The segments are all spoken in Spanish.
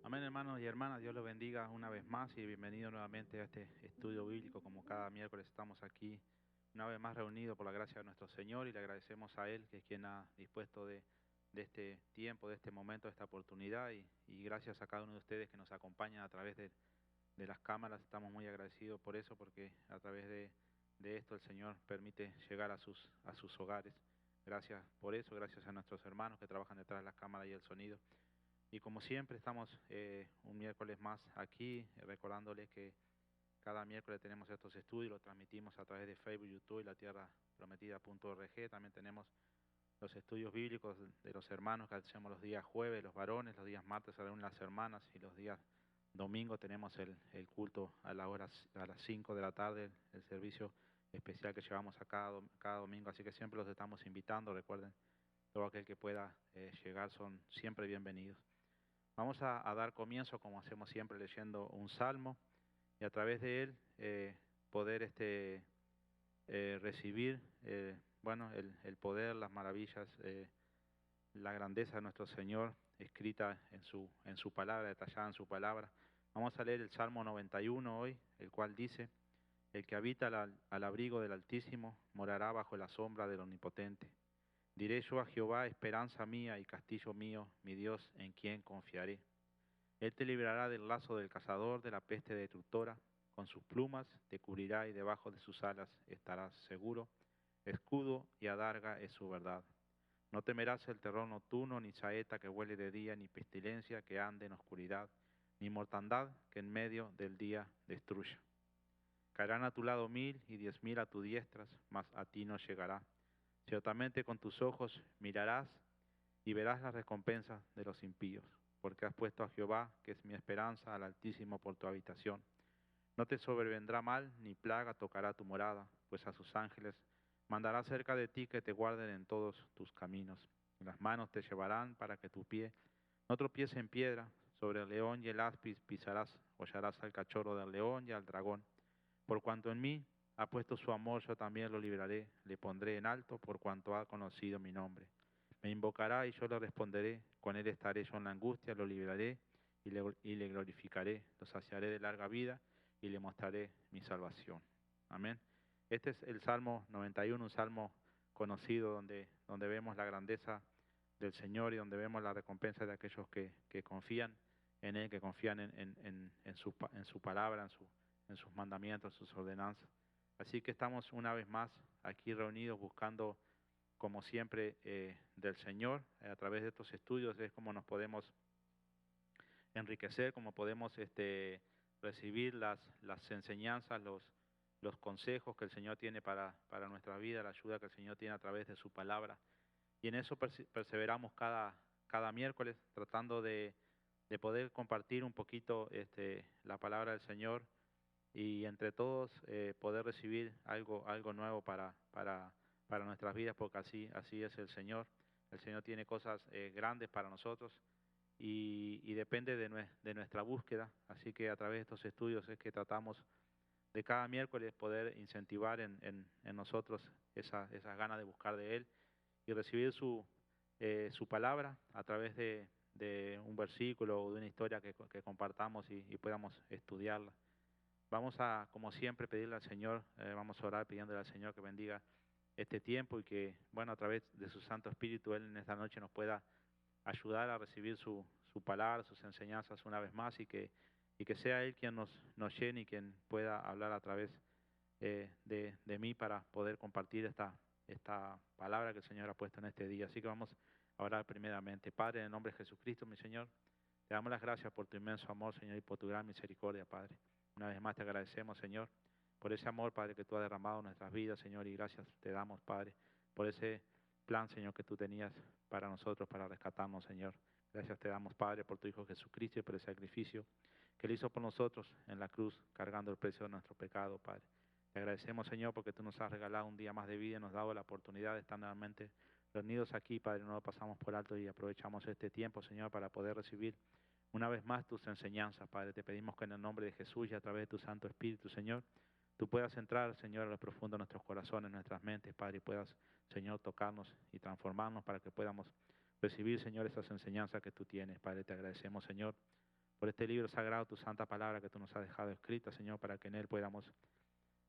Amén, hermanos y hermanas, Dios los bendiga una vez más y bienvenido nuevamente a este estudio bíblico. Como cada miércoles estamos aquí una vez más reunidos por la gracia de nuestro Señor y le agradecemos a Él, que es quien ha dispuesto de este tiempo, de este momento, de esta oportunidad y gracias a cada uno de ustedes que nos acompañan a través de las cámaras. Estamos muy agradecidos por eso, porque a través de esto el Señor permite llegar a sus hogares. Gracias por eso, gracias a nuestros hermanos que trabajan detrás de las cámaras y el sonido. Y como siempre estamos un miércoles más aquí, recordándoles que cada miércoles tenemos estos estudios, los transmitimos a través de Facebook, YouTube y la Tierra Prometida.org. También tenemos los estudios bíblicos de los hermanos que hacemos los días jueves, los varones, los días martes se reúnen las hermanas y los días domingo tenemos el culto a las 5 de la tarde, el servicio especial que llevamos a cada domingo. Así que siempre los estamos invitando, recuerden, todo aquel que pueda llegar son siempre bienvenidos. Vamos a dar comienzo, como hacemos siempre, leyendo un salmo y a través de él poder recibir el poder, las maravillas, la grandeza de nuestro Señor escrita en su palabra, detallada en su palabra. Vamos a leer el Salmo 91 hoy, el cual dice: el que habita al abrigo del Altísimo morará bajo la sombra del Omnipotente. Diré yo a Jehová, esperanza mía y castillo mío, mi Dios, en quien confiaré. Él te librará del lazo del cazador, de la peste destructora. Con sus plumas te cubrirá y debajo de sus alas estarás seguro. Escudo y adarga es su verdad. No temerás el terror nocturno, ni saeta que huele de día, ni pestilencia que ande en oscuridad, ni mortandad que en medio del día destruya. Caerán a tu lado 1000 y 10.000 a tu diestra, mas a ti no llegará. Ciertamente con tus ojos mirarás y verás las recompensas de los impíos, porque has puesto a Jehová, que es mi esperanza, al Altísimo por tu habitación. No te sobrevendrá mal, ni plaga tocará tu morada, pues a sus ángeles mandará cerca de ti que te guarden en todos tus caminos. En las manos te llevarán para que tu pie no tropiece en piedra. Sobre el león y el áspid pisarás, hollarás al cachorro del león y al dragón. Por cuanto en mí ha puesto su amor, yo también lo libraré, le pondré en alto por cuanto ha conocido mi nombre. Me invocará y yo le responderé, con él estaré yo en la angustia, lo libraré y le glorificaré, lo saciaré de larga vida y le mostraré mi salvación. Amén. Este es el Salmo 91, un salmo conocido donde vemos la grandeza del Señor y donde vemos la recompensa de aquellos que confían en Él, que confían en su palabra, en sus mandamientos, en sus ordenanzas. Así que estamos una vez más aquí reunidos buscando, como siempre, del Señor. A través de estos estudios es como nos podemos enriquecer, como podemos recibir las enseñanzas, los consejos que el Señor tiene para nuestra vida, la ayuda que el Señor tiene a través de su palabra. Y en eso perseveramos cada miércoles, tratando de poder compartir un poquito la palabra del Señor y entre todos poder recibir algo nuevo para nuestras vidas, porque así es el Señor. El Señor tiene cosas grandes para nosotros y depende de nuestra búsqueda. Así que a través de estos estudios es que tratamos de cada miércoles poder incentivar en nosotros esas ganas de buscar de Él y recibir su palabra a través de un versículo o de una historia que compartamos y podamos estudiarla. Vamos a, como siempre, pedirle al Señor, vamos a orar pidiéndole al Señor que bendiga este tiempo y que, bueno, a través de su Santo Espíritu, Él en esta noche nos pueda ayudar a recibir su palabra, sus enseñanzas una vez más y que sea Él quien nos llene y quien pueda hablar a través de mí para poder compartir esta palabra que el Señor ha puesto en este día. Así que vamos a orar primeramente. Padre, en el nombre de Jesucristo, mi Señor, te damos las gracias por tu inmenso amor, Señor, y por tu gran misericordia, Padre. Una vez más te agradecemos, Señor, por ese amor, Padre, que tú has derramado en nuestras vidas, Señor, y gracias te damos, Padre, por ese plan, Señor, que tú tenías para nosotros, para rescatarnos, Señor. Gracias te damos, Padre, por tu Hijo Jesucristo y por el sacrificio que Él hizo por nosotros en la cruz, cargando el precio de nuestro pecado, Padre. Te agradecemos, Señor, porque tú nos has regalado un día más de vida y nos has dado la oportunidad de estar nuevamente reunidos aquí, Padre. No lo pasamos por alto y aprovechamos este tiempo, Señor, para poder recibir una vez más tus enseñanzas, Padre. Te pedimos que en el nombre de Jesús y a través de tu Santo Espíritu, Señor, tú puedas entrar, Señor, a lo profundo de nuestros corazones, nuestras mentes, Padre, y puedas, Señor, tocarnos y transformarnos para que podamos recibir, Señor, esas enseñanzas que tú tienes, Padre. Te agradecemos, Señor, por este libro sagrado, tu santa palabra que tú nos has dejado escrita, Señor, para que en él podamos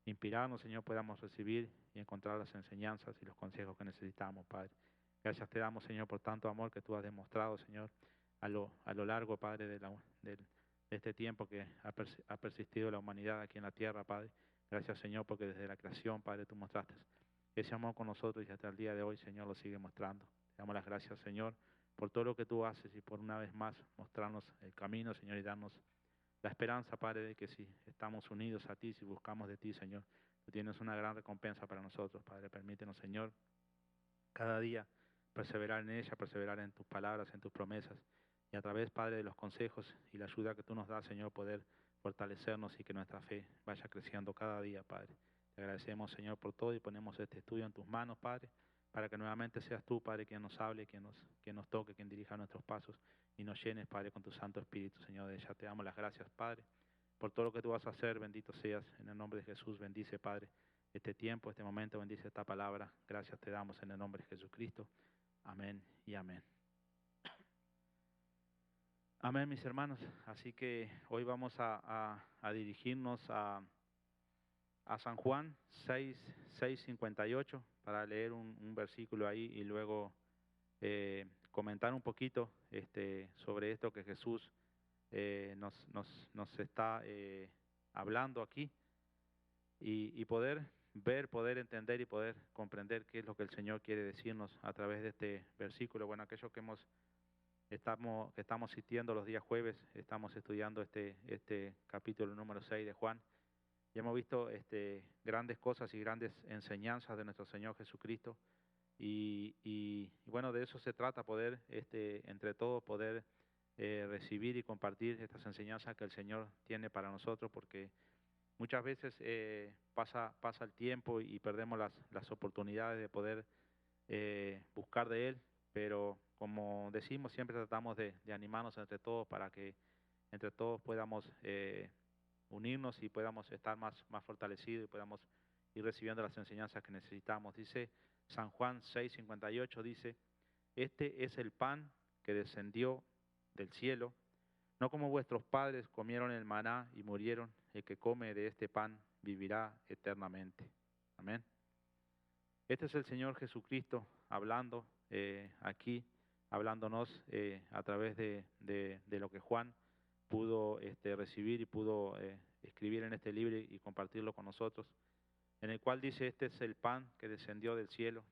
inspirarnos, Señor, podamos recibir y encontrar las enseñanzas y los consejos que necesitamos, Padre. Gracias te damos, Señor, por tanto amor que tú has demostrado, Señor, a lo largo, Padre, de este tiempo que ha persistido la humanidad aquí en la tierra, Padre. Gracias, Señor, porque desde la creación, Padre, tú mostraste ese amor con nosotros y hasta el día de hoy, Señor, lo sigue mostrando. Te damos las gracias, Señor, por todo lo que tú haces y por una vez más mostrarnos el camino, Señor, y darnos la esperanza, Padre, de que si estamos unidos a ti, si buscamos de ti, Señor, tú tienes una gran recompensa para nosotros, Padre. Permítenos, Señor, cada día perseverar en ella, perseverar en tus palabras, en tus promesas, y a través, Padre, de los consejos y la ayuda que tú nos das, Señor, poder fortalecernos y que nuestra fe vaya creciendo cada día, Padre. Te agradecemos, Señor, por todo y ponemos este estudio en tus manos, Padre, para que nuevamente seas tú, Padre, quien nos hable, quien nos toque, quien dirija nuestros pasos y nos llenes, Padre, con tu Santo Espíritu, Señor. De ella te damos las gracias, Padre, por todo lo que tú vas a hacer. Bendito seas en el nombre de Jesús. Bendice, Padre, este tiempo, este momento, bendice esta palabra. Gracias te damos en el nombre de Jesucristo. Amén y amén. Amén, mis hermanos. Así que hoy vamos a dirigirnos a San Juan 6:58 para leer un versículo ahí y luego comentar un poquito sobre esto que Jesús nos está hablando aquí y poder ver, poder entender y poder comprender qué es lo que el Señor quiere decirnos a través de este versículo. Bueno, aquellos que estamos asistiendo los días jueves, estamos estudiando este capítulo número 6 de Juan. Y hemos visto grandes cosas y grandes enseñanzas de nuestro Señor Jesucristo. Y bueno, de eso se trata, poder entre todos poder recibir y compartir estas enseñanzas que el Señor tiene para nosotros, porque muchas veces pasa el tiempo y perdemos las oportunidades de poder buscar de Él, pero como decimos, siempre tratamos de animarnos entre todos para que entre todos podamos unirnos y podamos estar más fortalecidos y podamos ir recibiendo las enseñanzas que necesitamos. Dice San Juan 6:58, dice: este es el pan que descendió del cielo, no como vuestros padres comieron el maná y murieron. El que come de este pan vivirá eternamente. Amén. Este es el Señor Jesucristo hablando aquí, hablándonos a través de lo que Juan pudo recibir y pudo escribir en este libro y compartirlo con nosotros, en el cual dice: este es el pan que descendió del cielo.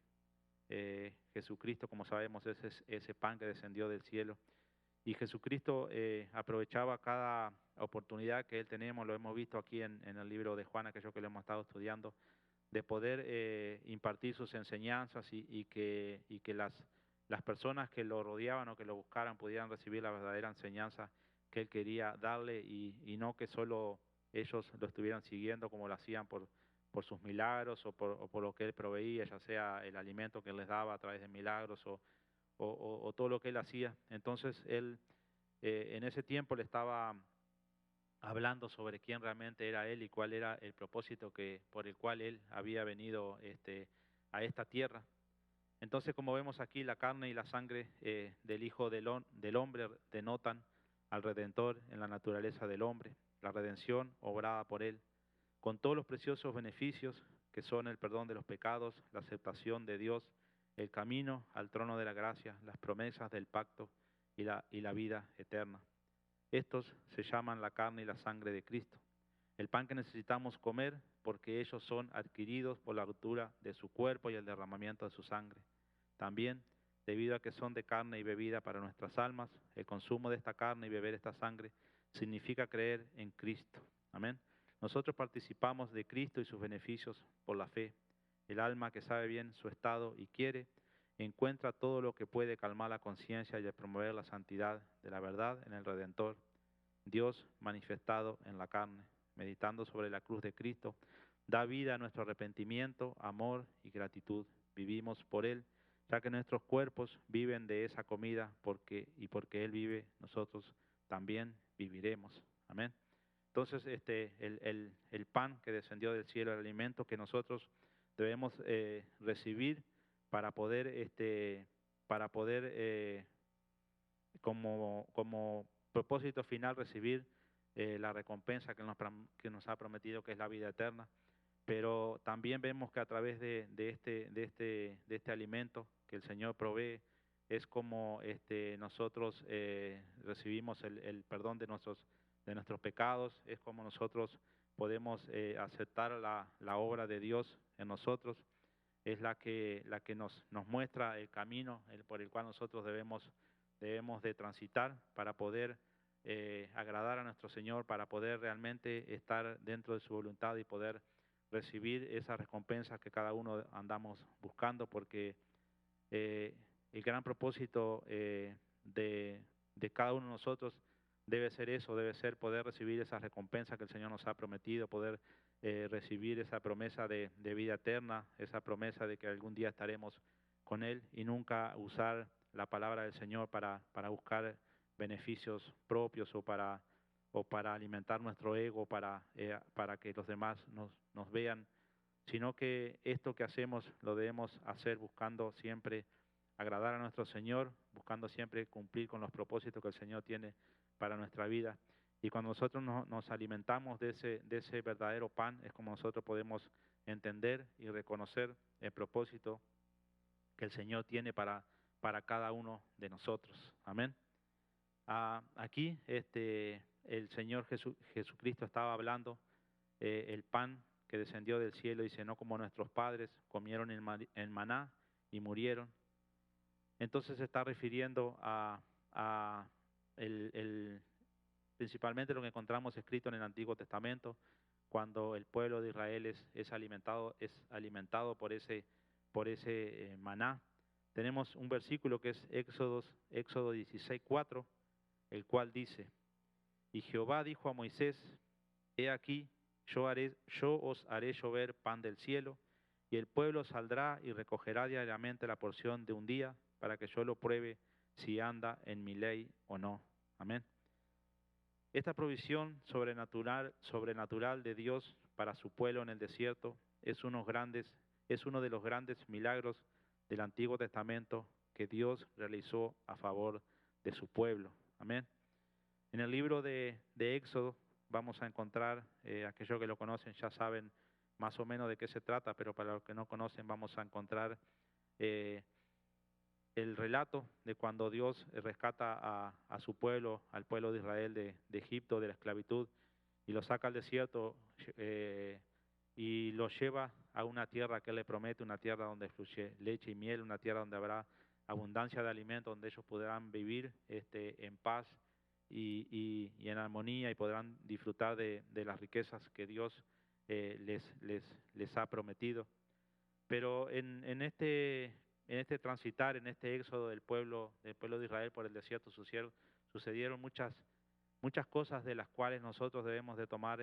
Jesucristo, como sabemos, es ese pan que descendió del cielo. Y Jesucristo aprovechaba cada oportunidad que Él tenemos, lo hemos visto aquí en el libro de Juan, aquello que lo hemos estado estudiando, de poder impartir sus enseñanzas y que las personas que lo rodeaban o que lo buscaran pudieran recibir la verdadera enseñanza que Él quería darle y no que solo ellos lo estuvieran siguiendo como lo hacían por sus milagros o por lo que Él proveía, ya sea el alimento que Él les daba a través de milagros o todo lo que Él hacía. Entonces Él en ese tiempo le estaba hablando sobre quién realmente era Él y cuál era el propósito por el cual Él había venido a esta tierra. Entonces, como vemos aquí, la carne y la sangre del Hijo del Hombre denotan al Redentor en la naturaleza del hombre, la redención obrada por Él, con todos los preciosos beneficios que son el perdón de los pecados, la aceptación de Dios, el camino al trono de la gracia, las promesas del pacto y la vida eterna. Estos se llaman la carne y la sangre de Cristo, el pan que necesitamos comer porque ellos son adquiridos por la ruptura de su cuerpo y el derramamiento de su sangre. También, debido a que son de carne y bebida para nuestras almas, el consumo de esta carne y beber esta sangre significa creer en Cristo. Amén. Nosotros participamos de Cristo y sus beneficios por la fe. El alma que sabe bien su estado y quiere, encuentra todo lo que puede calmar la conciencia y promover la santidad de la verdad en el Redentor, Dios manifestado en la carne. Meditando sobre la cruz de Cristo, da vida a nuestro arrepentimiento, amor y gratitud. Vivimos por Él, ya que nuestros cuerpos viven de esa comida, porque Él vive, nosotros también viviremos. Amén. Entonces, el pan que descendió del cielo, el alimento que nosotros debemos recibir para poder como propósito final recibir la recompensa que nos ha prometido, que es la vida eterna. Pero también vemos que a través de este alimento que el Señor provee, es como nosotros recibimos el perdón de nuestros pecados, es como nosotros podemos aceptar la obra de Dios en nosotros, es la que nos muestra el camino por el cual nosotros debemos de transitar para poder agradar a nuestro Señor, para poder realmente estar dentro de su voluntad y poder recibir esas recompensas que cada uno andamos buscando, porque el gran propósito de cada uno de nosotros debe ser eso, debe ser poder recibir esas recompensas que el Señor nos ha prometido, poder recibir esa promesa de vida eterna, esa promesa de que algún día estaremos con Él, y nunca usar la palabra del Señor para buscar beneficios propios o para alimentar nuestro ego, para que los demás nos vean, sino que esto que hacemos lo debemos hacer buscando siempre agradar a nuestro Señor, buscando siempre cumplir con los propósitos que el Señor tiene para nuestra vida. Y cuando nosotros nos alimentamos de ese verdadero pan, es como nosotros podemos entender y reconocer el propósito que el Señor tiene para cada uno de nosotros. Amén. Aquí el Señor Jesucristo estaba hablando el pan que descendió del cielo, dice, no como nuestros padres comieron el maná y murieron. Entonces se está refiriendo a principalmente lo que encontramos escrito en el Antiguo Testamento, cuando el pueblo de Israel es alimentado por ese maná. Tenemos un versículo que es Éxodo 16:4, el cual dice, y Jehová dijo a Moisés, he aquí, yo os haré llover pan del cielo, y el pueblo saldrá y recogerá diariamente la porción de un día, para que yo lo pruebe si anda en mi ley o no. Amén. Esta provisión sobrenatural de Dios para su pueblo en el desierto es uno de los grandes milagros del Antiguo Testamento que Dios realizó a favor de su pueblo. Amén. En el libro de Éxodo vamos a encontrar, aquellos que lo conocen ya saben más o menos de qué se trata, pero para los que no conocen vamos a encontrar el relato de cuando Dios rescata a su pueblo, al pueblo de Israel de Egipto, de la esclavitud, y lo saca al desierto y lo lleva a una tierra que Él le promete, una tierra donde fluye leche y miel, una tierra donde habrá abundancia de alimento, donde ellos podrán vivir en paz y en armonía, y podrán disfrutar de las riquezas que Dios les ha prometido. Pero en este transitar, en este éxodo del pueblo de Israel por el desierto, sucedieron muchas cosas de las cuales nosotros debemos de tomar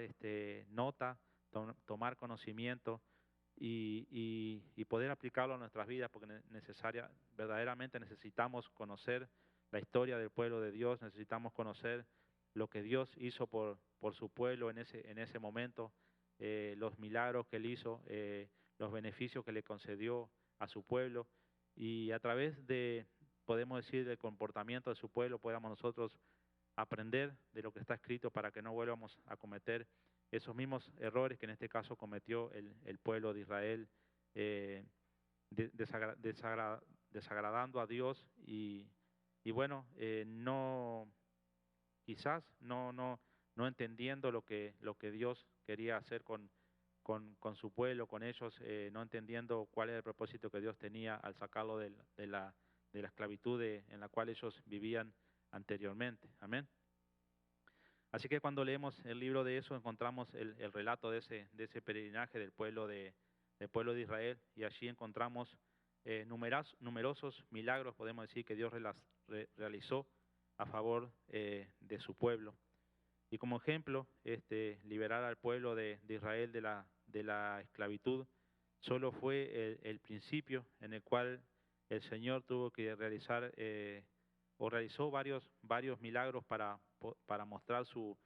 nota, tomar conocimiento y poder aplicarlo a nuestras vidas, porque verdaderamente necesitamos conocer la historia del pueblo de Dios, necesitamos conocer lo que Dios hizo por su pueblo en ese momento, los milagros que Él hizo, los beneficios que le concedió a su pueblo, y a través podemos decir, del comportamiento de su pueblo, podamos nosotros aprender de lo que está escrito para que no vuelvamos a cometer esos mismos errores que en este caso cometió el pueblo de Israel, desagradando a Dios y bueno, quizás no entendiendo lo que Dios quería hacer con su pueblo, con ellos, no entendiendo cuál era el propósito que Dios tenía al sacarlo de la esclavitud en la cual ellos vivían anteriormente. Amén. Así que cuando leemos el libro de eso, encontramos el relato de ese peregrinaje del pueblo de Israel, y allí encontramos numerosos milagros, podemos decir, que Dios realizó a favor de su pueblo. Y como ejemplo, liberar al pueblo de Israel de la esclavitud solo fue el principio en el cual el Señor tuvo que realizar realizó varios milagros para mostrar su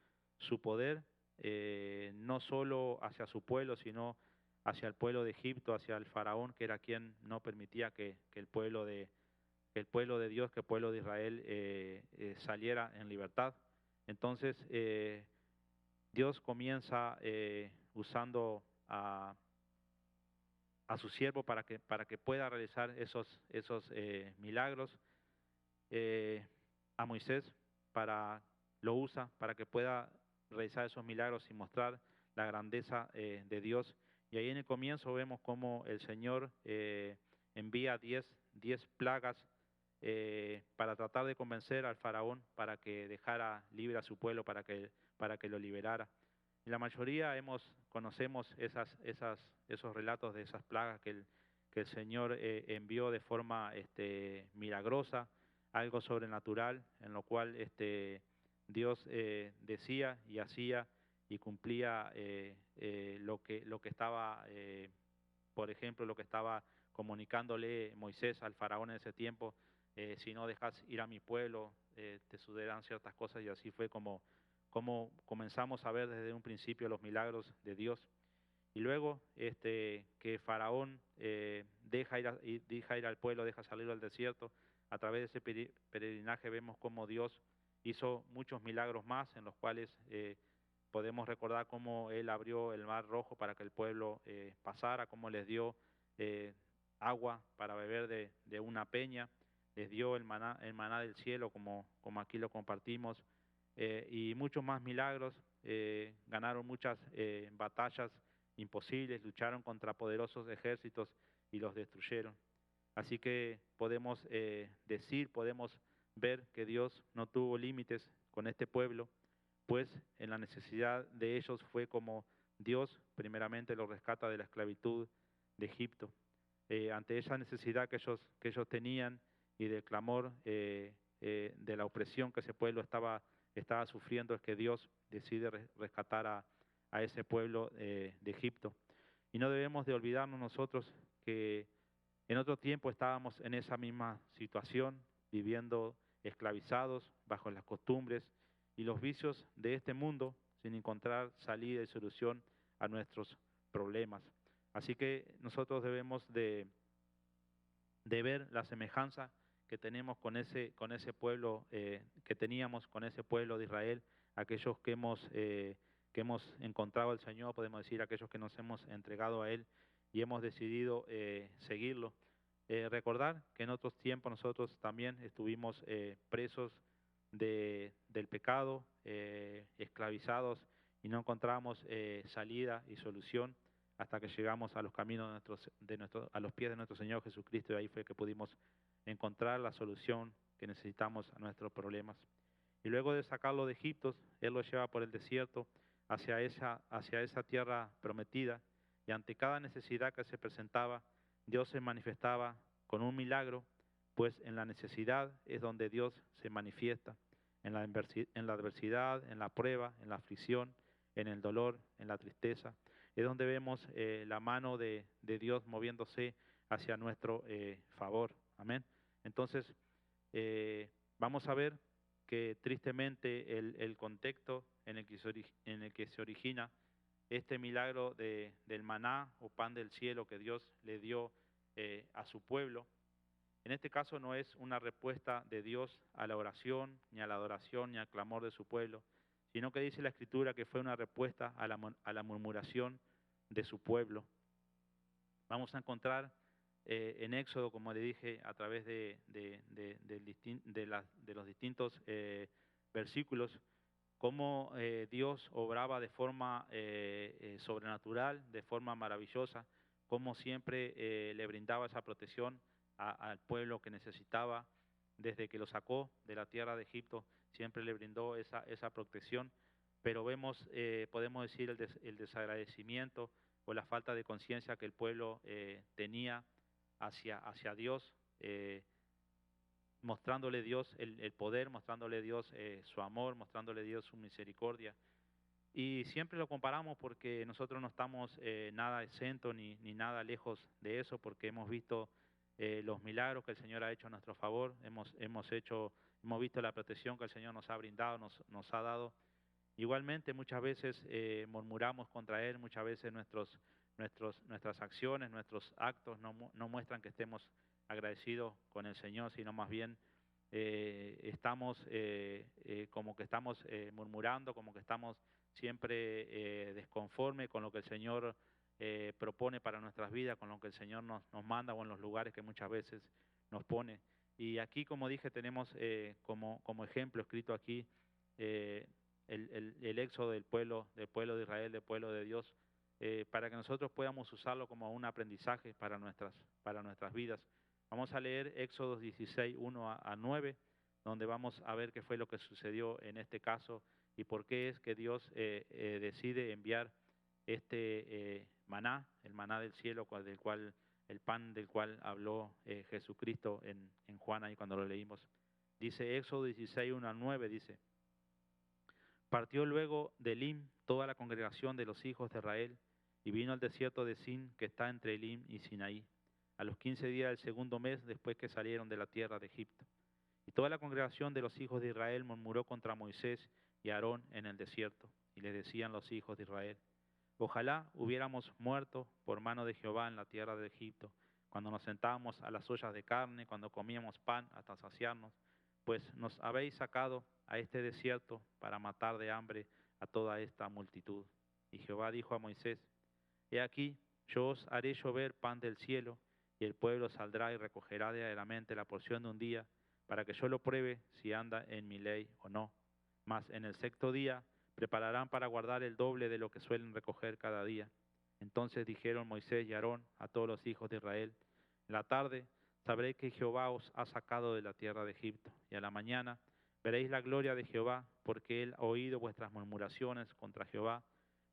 poder, no solo hacia su pueblo, sino hacia el pueblo de Egipto, hacia el faraón, que era quien no permitía que el pueblo de Dios, que el pueblo de Israel saliera en libertad. Entonces, Dios comienza usando a su siervo para que pueda realizar esos milagros. A Moisés lo usa para que pueda realizar esos milagros y mostrar la grandeza de Dios. Y ahí en el comienzo vemos cómo el Señor envía 10 plagas para tratar de convencer al faraón para que dejara libre a su pueblo, para que lo liberara. Y la mayoría conocemos esos relatos de esas plagas que el Señor envió de forma milagrosa, algo sobrenatural, en lo cual Dios decía y hacía y cumplía lo que estaba, por ejemplo, lo que estaba comunicándole Moisés al faraón en ese tiempo: si no dejas ir a mi pueblo, te sucederán ciertas cosas. Y así fue como comenzamos a ver desde un principio los milagros de Dios. Y luego que Faraón deja ir al pueblo, deja salir al desierto, a través de ese peregrinaje vemos cómo Dios hizo muchos milagros más, en los cuales podemos recordar cómo Él abrió el mar Rojo para que el pueblo pasara, cómo les dio agua para beber de una peña, les dio el maná del cielo, como aquí lo compartimos, y muchos más milagros. Ganaron muchas batallas imposibles, lucharon contra poderosos ejércitos y los destruyeron. Así que podemos podemos ver que Dios no tuvo límites con este pueblo, pues en la necesidad de ellos fue como Dios primeramente los rescata de la esclavitud de Egipto. Ante esa necesidad que ellos tenían y del clamor de la opresión que ese pueblo estaba sufriendo, es que Dios decide rescatar a ese pueblo de Egipto. Y no debemos de olvidarnos nosotros que en otro tiempo estábamos en esa misma situación, viviendo esclavizados bajo las costumbres y los vicios de este mundo, sin encontrar salida y solución a nuestros problemas. Así que nosotros debemos de ver la semejanza que tenemos con ese pueblo, que teníamos con ese pueblo de Israel, aquellos que hemos encontrado al Señor, podemos decir, aquellos que nos hemos entregado a Él y hemos decidido seguirlo. Recordar que en otros tiempos nosotros también estuvimos presos del pecado, esclavizados, y no encontramos salida y solución hasta que llegamos a los caminos a los pies de nuestro Señor Jesucristo, y ahí fue que pudimos encontrar la solución que necesitamos a nuestros problemas. Y luego de sacarlo de Egipto, Él lo lleva por el desierto hacia esa tierra prometida, y ante cada necesidad que se presentaba, Dios se manifestaba con un milagro, pues en la necesidad es donde Dios se manifiesta, en la adversidad, en la prueba, en la aflicción, en el dolor, en la tristeza. Es donde vemos la mano de Dios moviéndose hacia nuestro favor. Amén. Entonces, vamos a ver que tristemente el contexto en el que se origina este milagro del maná o pan del cielo que Dios le dio a su pueblo, en este caso no es una respuesta de Dios a la oración, ni a la adoración, ni al clamor de su pueblo, sino que dice la Escritura que fue una respuesta a la murmuración de su pueblo. Vamos a encontrar en Éxodo, como le dije, a través de los distintos versículos, cómo Dios obraba de forma sobrenatural, de forma maravillosa, cómo siempre le brindaba esa protección al pueblo que necesitaba. Desde que lo sacó de la tierra de Egipto, siempre le brindó esa protección, pero podemos decir el desagradecimiento o la falta de conciencia que el pueblo tenía hacia Dios, mostrándole Dios el poder, mostrándole Dios su amor, mostrándole Dios su misericordia. Y siempre lo comparamos porque nosotros no estamos nada exentos ni nada lejos de eso, porque hemos visto los milagros que el Señor ha hecho a nuestro favor, hemos visto la protección que el Señor nos ha brindado, nos ha dado. Igualmente muchas veces murmuramos contra Él, muchas veces nuestras acciones, nuestros actos no muestran que estemos agradecidos con el Señor, sino más bien estamos como que estamos murmurando, como que estamos siempre desconformes con lo que el Señor propone para nuestras vidas, con lo que el Señor nos manda o en los lugares que muchas veces nos pone. Y aquí, como dije, tenemos como ejemplo escrito aquí eh, el éxodo del pueblo de Israel, del pueblo de Dios, para que nosotros podamos usarlo como un aprendizaje para nuestras vidas. Vamos a leer Éxodo 16, 1 a 9, donde vamos a ver qué fue lo que sucedió en este caso y por qué es que Dios decide enviar este maná, el maná del cielo, el pan del cual habló Jesucristo en Juan, ahí cuando lo leímos. Dice Éxodo 16, 1 al 9, dice: Partió luego de Elim toda la congregación de los hijos de Israel y vino al desierto de Sin, que está entre Elim y Sinaí, a los 15 días del segundo mes después que salieron de la tierra de Egipto. Y toda la congregación de los hijos de Israel murmuró contra Moisés y Aarón en el desierto, y les decían los hijos de Israel: Ojalá hubiéramos muerto por mano de Jehová en la tierra de Egipto, cuando nos sentábamos a las ollas de carne, cuando comíamos pan hasta saciarnos, pues nos habéis sacado a este desierto para matar de hambre a toda esta multitud. Y Jehová dijo a Moisés: He aquí, yo os haré llover pan del cielo, y el pueblo saldrá y recogerá diariamente la porción de un día, para que yo lo pruebe si anda en mi ley o no. Mas en el sexto día prepararán para guardar el doble de lo que suelen recoger cada día. Entonces dijeron Moisés y Aarón a todos los hijos de Israel: En la tarde sabréis que Jehová os ha sacado de la tierra de Egipto, y a la mañana veréis la gloria de Jehová, porque él ha oído vuestras murmuraciones contra Jehová.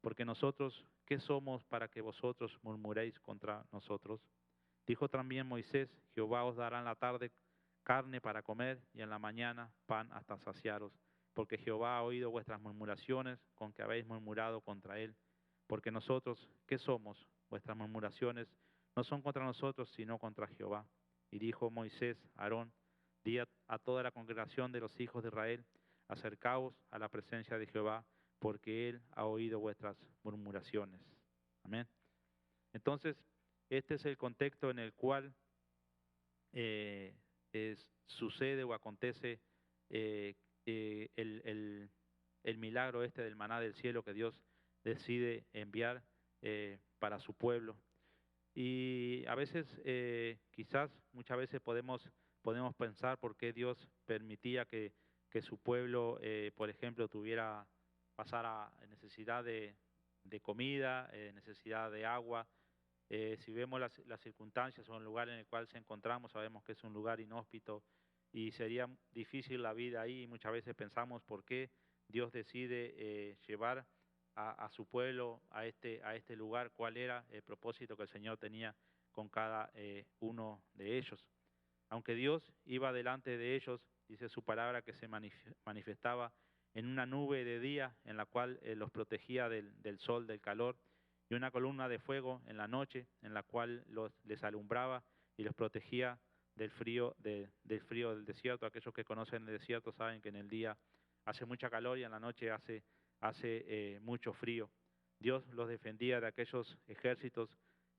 Porque nosotros, ¿qué somos para que vosotros murmuréis contra nosotros? Dijo también Moisés: Jehová os dará en la tarde carne para comer, y en la mañana pan hasta saciaros, porque Jehová ha oído vuestras murmuraciones con que habéis murmurado contra él. Porque nosotros, ¿qué somos? Vuestras murmuraciones no son contra nosotros, sino contra Jehová. Y dijo Moisés a Aarón: Di a toda la congregación de los hijos de Israel: Acercaos a la presencia de Jehová, porque él ha oído vuestras murmuraciones. Amén. Entonces, este es el contexto en el cual sucede o acontece eh, el milagro este del maná del cielo que Dios decide enviar para su pueblo. Y a veces, quizás, muchas veces podemos pensar por qué Dios permitía que su pueblo, por ejemplo, pasara necesidad de comida, necesidad de agua. Si vemos las circunstancias o el lugar en el cual se encontramos, sabemos que es un lugar inhóspito y sería difícil la vida ahí. Y muchas veces pensamos por qué Dios decide llevar a su pueblo a este lugar, cuál era el propósito que el Señor tenía con cada uno de ellos. Aunque Dios iba delante de ellos, dice su palabra que se manifestaba en una nube de día en la cual los protegía del sol, del calor, y una columna de fuego en la noche en la cual les alumbraba y los protegía del frío del desierto. Aquellos que conocen el desierto saben que en el día hace mucha calor y en la noche hace mucho frío. Dios los defendía de aquellos ejércitos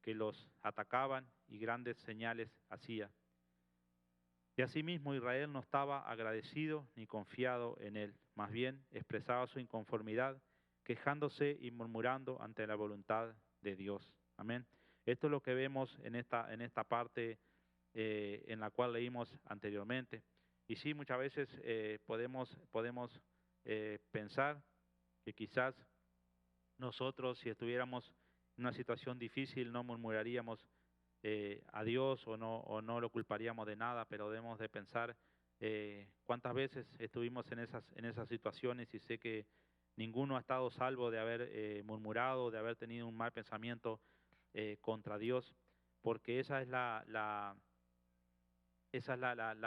que los atacaban y grandes señales hacía. Y asimismo Israel no estaba agradecido ni confiado en él, más bien expresaba su inconformidad, quejándose y murmurando ante la voluntad de Dios. Amén. Esto es lo que vemos en esta parte en la cual leímos anteriormente. Y sí, muchas veces podemos pensar que quizás nosotros, si estuviéramos en una situación difícil, no murmuraríamos a Dios o no lo culparíamos de nada, pero debemos de pensar cuántas veces estuvimos en esas situaciones, y sé que ninguno ha estado salvo de haber murmurado, de haber tenido un mal pensamiento contra Dios, porque esa es la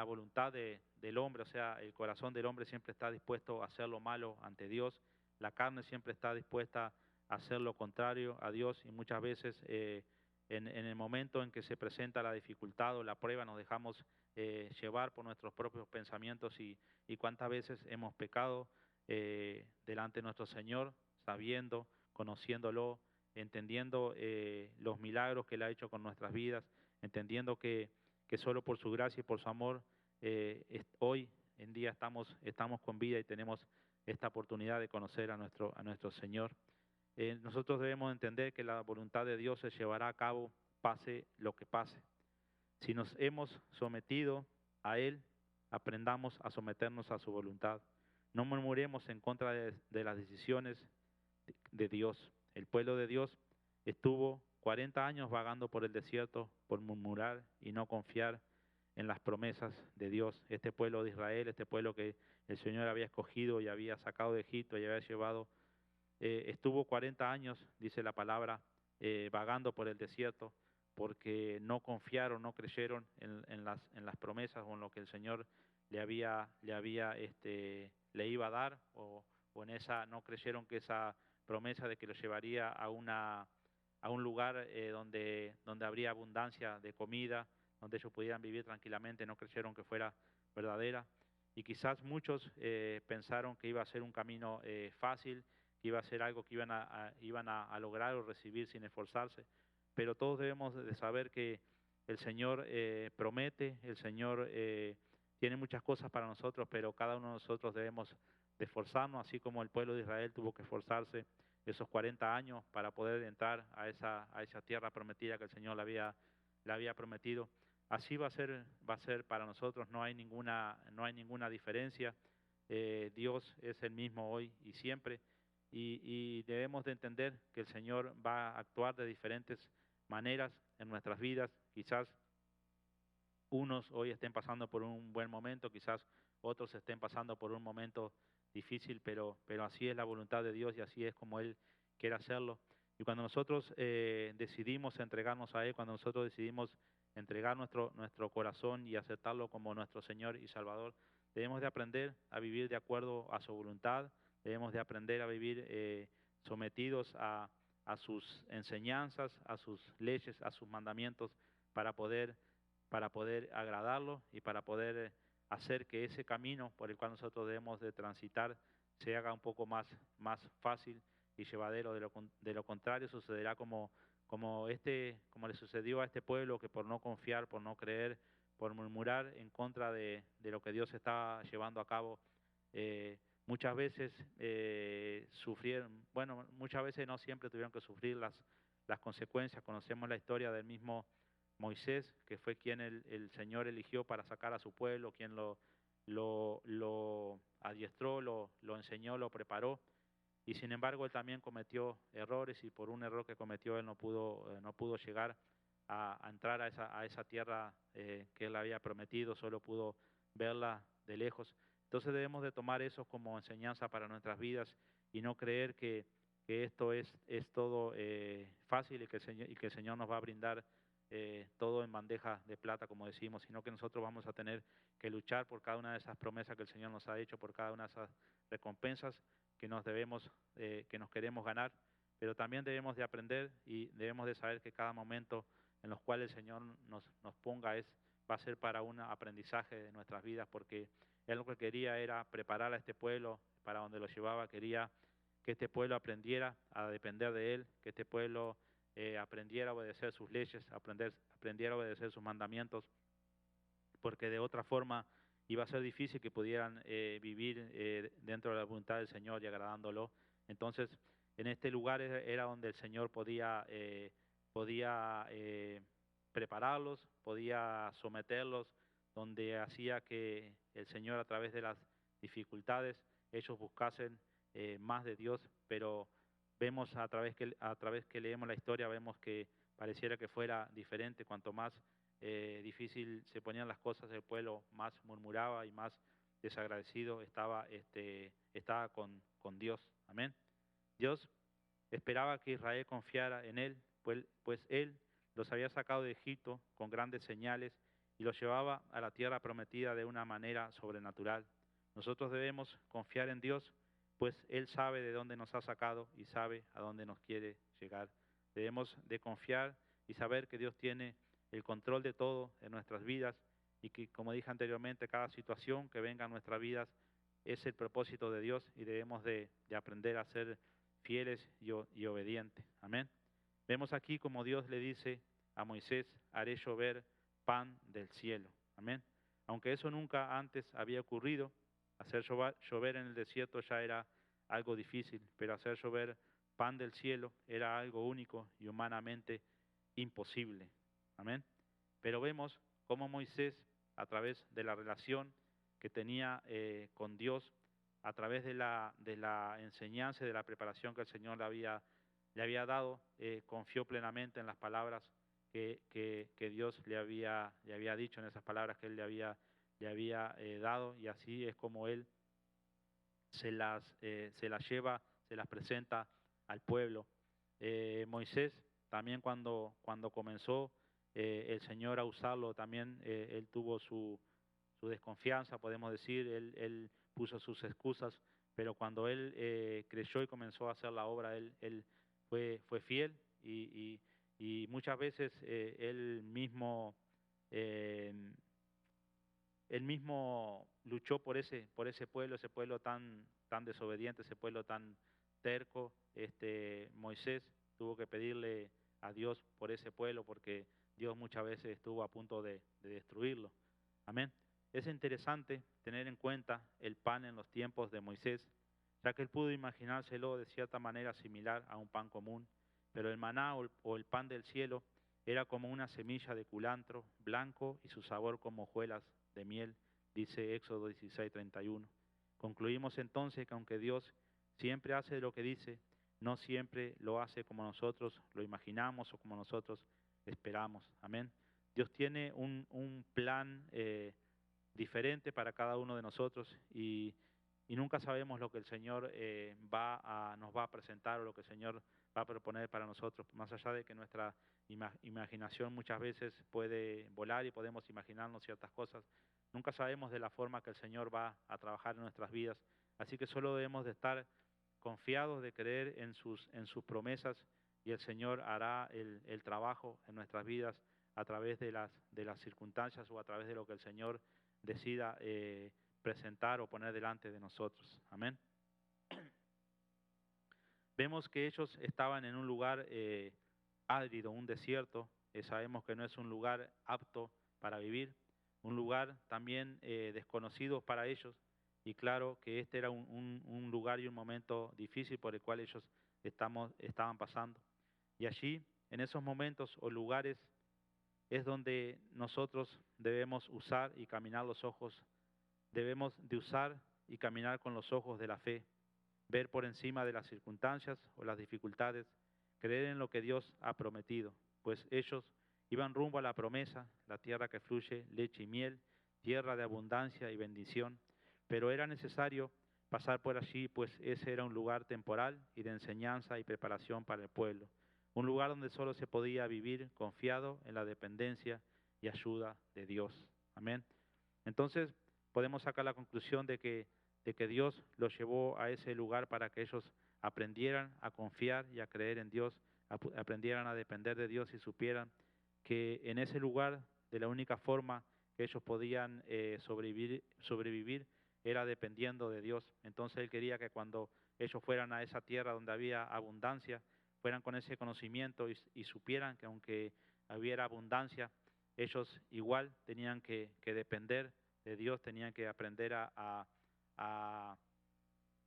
voluntad del hombre. O sea, el corazón del hombre siempre está dispuesto a hacer lo malo ante Dios, la carne siempre está dispuesta a hacer lo contrario a Dios, y muchas veces en el momento en que se presenta la dificultad o la prueba nos dejamos llevar por nuestros propios pensamientos, y cuántas veces hemos pecado delante de nuestro Señor, sabiendo, conociéndolo, entendiendo los milagros que Él ha hecho con nuestras vidas, entendiendo que solo por su gracia y por su amor hoy en día estamos con vida y tenemos esta oportunidad de conocer a nuestro Señor. Nosotros debemos entender que la voluntad de Dios se llevará a cabo pase lo que pase. Si nos hemos sometido a Él, aprendamos a someternos a su voluntad. No murmuremos en contra de las decisiones de Dios. El pueblo de Dios estuvo 40 años vagando por el desierto por murmurar y no confiar en las promesas de Dios. Este pueblo de Israel, este pueblo que el Señor había escogido y había sacado de Egipto y había llevado, estuvo 40 años, dice la palabra, vagando por el desierto porque no confiaron, no creyeron en las promesas o en lo que el Señor le iba a dar, o en esa, no creyeron que esa promesa de que los llevaría a un lugar donde habría abundancia de comida, donde ellos pudieran vivir tranquilamente, no creyeron que fuera verdadera. Y quizás muchos pensaron que iba a ser un camino fácil, que iba a ser algo que iban a lograr o recibir sin esforzarse. Pero todos debemos de saber que el Señor promete, el Señor tiene muchas cosas para nosotros, pero cada uno de nosotros debemos de esforzarnos, así como el pueblo de Israel tuvo que esforzarse esos 40 años para poder entrar a esa tierra prometida que el Señor le había prometido. Así va a ser para nosotros, no hay ninguna diferencia. Dios es el mismo hoy y siempre, y debemos de entender que el Señor va a actuar de diferentes maneras en nuestras vidas. Quizás unos hoy estén pasando por un buen momento, quizás otros estén pasando por un momento difícil, pero así es la voluntad de Dios y así es como Él quiere hacerlo. Y cuando nosotros decidimos entregarnos a Él, cuando nosotros decidimos entregar nuestro corazón y aceptarlo como nuestro Señor y Salvador, debemos de aprender a vivir de acuerdo a su voluntad, debemos de aprender a vivir sometidos a sus enseñanzas, a sus leyes, a sus mandamientos, para poder agradarlo y para poder hacer que ese camino por el cual nosotros debemos de transitar se haga un poco más fácil y llevadero. De lo contrario sucederá como le sucedió a este pueblo, que por no confiar, por no creer, por murmurar en contra de lo que Dios estaba llevando a cabo, muchas veces sufrieron, bueno, muchas veces no siempre tuvieron que sufrir las consecuencias. Conocemos la historia del mismo Moisés, que fue quien el Señor eligió para sacar a su pueblo, quien lo adiestró, lo enseñó, lo preparó, y sin embargo él también cometió errores, y por un error que cometió él no pudo llegar a entrar a esa tierra que él había prometido, solo pudo verla de lejos. Entonces debemos de tomar eso como enseñanza para nuestras vidas y no creer que esto es todo fácil y que el Señor nos va a brindar todo en bandeja de plata, como decimos, sino que nosotros vamos a tener que luchar por cada una de esas promesas que el Señor nos ha hecho, por cada una de esas recompensas que nos queremos ganar, pero también debemos de aprender y debemos de saber que cada momento en los cuales el Señor nos ponga va a ser para un aprendizaje de nuestras vidas, porque Él lo que quería era preparar a este pueblo para donde lo llevaba. Quería que este pueblo aprendiera a depender de Él, que este pueblo aprendiera a obedecer sus leyes, aprendiera a obedecer sus mandamientos, porque de otra forma iba a ser difícil que pudieran vivir dentro de la voluntad del Señor y agradándolo. Entonces, en este lugar era donde el Señor podía prepararlos, podía someterlos, donde hacía que el Señor, a través de las dificultades, ellos buscasen más de Dios. Pero vemos a través que leemos la historia, vemos que pareciera que fuera diferente. Cuanto más difícil se ponían las cosas, el pueblo más murmuraba y más desagradecido estaba con Dios. Amén. Dios esperaba que Israel confiara en Él, pues Él los había sacado de Egipto con grandes señales y los llevaba a la tierra prometida de una manera sobrenatural. Nosotros debemos confiar en Dios, pues Él sabe de dónde nos ha sacado y sabe a dónde nos quiere llegar. Debemos de confiar y saber que Dios tiene el control de todo en nuestras vidas, y que, como dije anteriormente, cada situación que venga a nuestras vidas es el propósito de Dios, y debemos de aprender a ser fieles y obedientes. Amén. Vemos aquí como Dios le dice a Moisés: haré llover pan del cielo. Amén. Aunque eso nunca antes había ocurrido, hacer llover en el desierto ya era algo difícil, pero hacer llover pan del cielo era algo único y humanamente imposible. Amén. Pero vemos cómo Moisés, a través de la relación que tenía con Dios, a través de la enseñanza y de la preparación que el Señor le había dado, confió plenamente en las palabras que Dios le había dicho, en esas palabras que Él le había dado, y así es como Él se las lleva, se las presenta al pueblo. Moisés también cuando comenzó el Señor a usarlo, también él tuvo su desconfianza, podemos decir, él puso sus excusas, pero cuando él creyó y comenzó a hacer la obra, él fue fiel y muchas veces eh, él mismo luchó por ese pueblo tan desobediente, ese pueblo tan terco. Moisés tuvo que pedirle a Dios por ese pueblo porque Dios muchas veces estuvo a punto de destruirlo. Amén. Es interesante tener en cuenta el pan en los tiempos de Moisés, ya que él pudo imaginárselo de cierta manera similar a un pan común, pero el maná o el pan del cielo era como una semilla de culantro blanco y su sabor como hojuelas de miel, dice Éxodo 16:31. Concluimos entonces que aunque Dios siempre hace lo que dice, no siempre lo hace como nosotros lo imaginamos o como nosotros esperamos. Amén. Dios tiene un plan diferente para cada uno de nosotros y nunca sabemos lo que el Señor nos va a presentar o lo que el Señor va a proponer para nosotros, más allá de que nuestra imaginación muchas veces puede volar y podemos imaginarnos ciertas cosas. Nunca sabemos de la forma que el Señor va a trabajar en nuestras vidas, así que solo debemos de estar confiados, de creer en sus promesas, y el Señor hará el trabajo en nuestras vidas a través de las circunstancias o a través de lo que el Señor decida presentar o poner delante de nosotros. Amén. Vemos que ellos estaban en un lugar árido, un desierto. Sabemos que no es un lugar apto para vivir, un lugar también desconocido para ellos, y claro que este era un lugar y un momento difícil por el cual ellos estaban pasando. Y allí, en esos momentos o lugares, es donde nosotros debemos usar y caminar los ojos, debemos de usar y caminar con los ojos de la fe, ver por encima de las circunstancias o las dificultades, creer en lo que Dios ha prometido, pues ellos iban rumbo a la promesa, la tierra que fluye leche y miel, tierra de abundancia y bendición, pero era necesario pasar por allí, pues ese era un lugar temporal y de enseñanza y preparación para el pueblo, un lugar donde solo se podía vivir confiado en la dependencia y ayuda de Dios. Amén. Entonces podemos sacar la conclusión de que Dios los llevó a ese lugar para que ellos aprendieran a confiar y a creer en Dios, aprendieran a depender de Dios y supieran que en ese lugar de la única forma que ellos podían sobrevivir era dependiendo de Dios. Entonces Él quería que cuando ellos fueran a esa tierra donde había abundancia, fueran con ese conocimiento y supieran que aunque hubiera abundancia, ellos igual tenían que depender de Dios, tenían que aprender a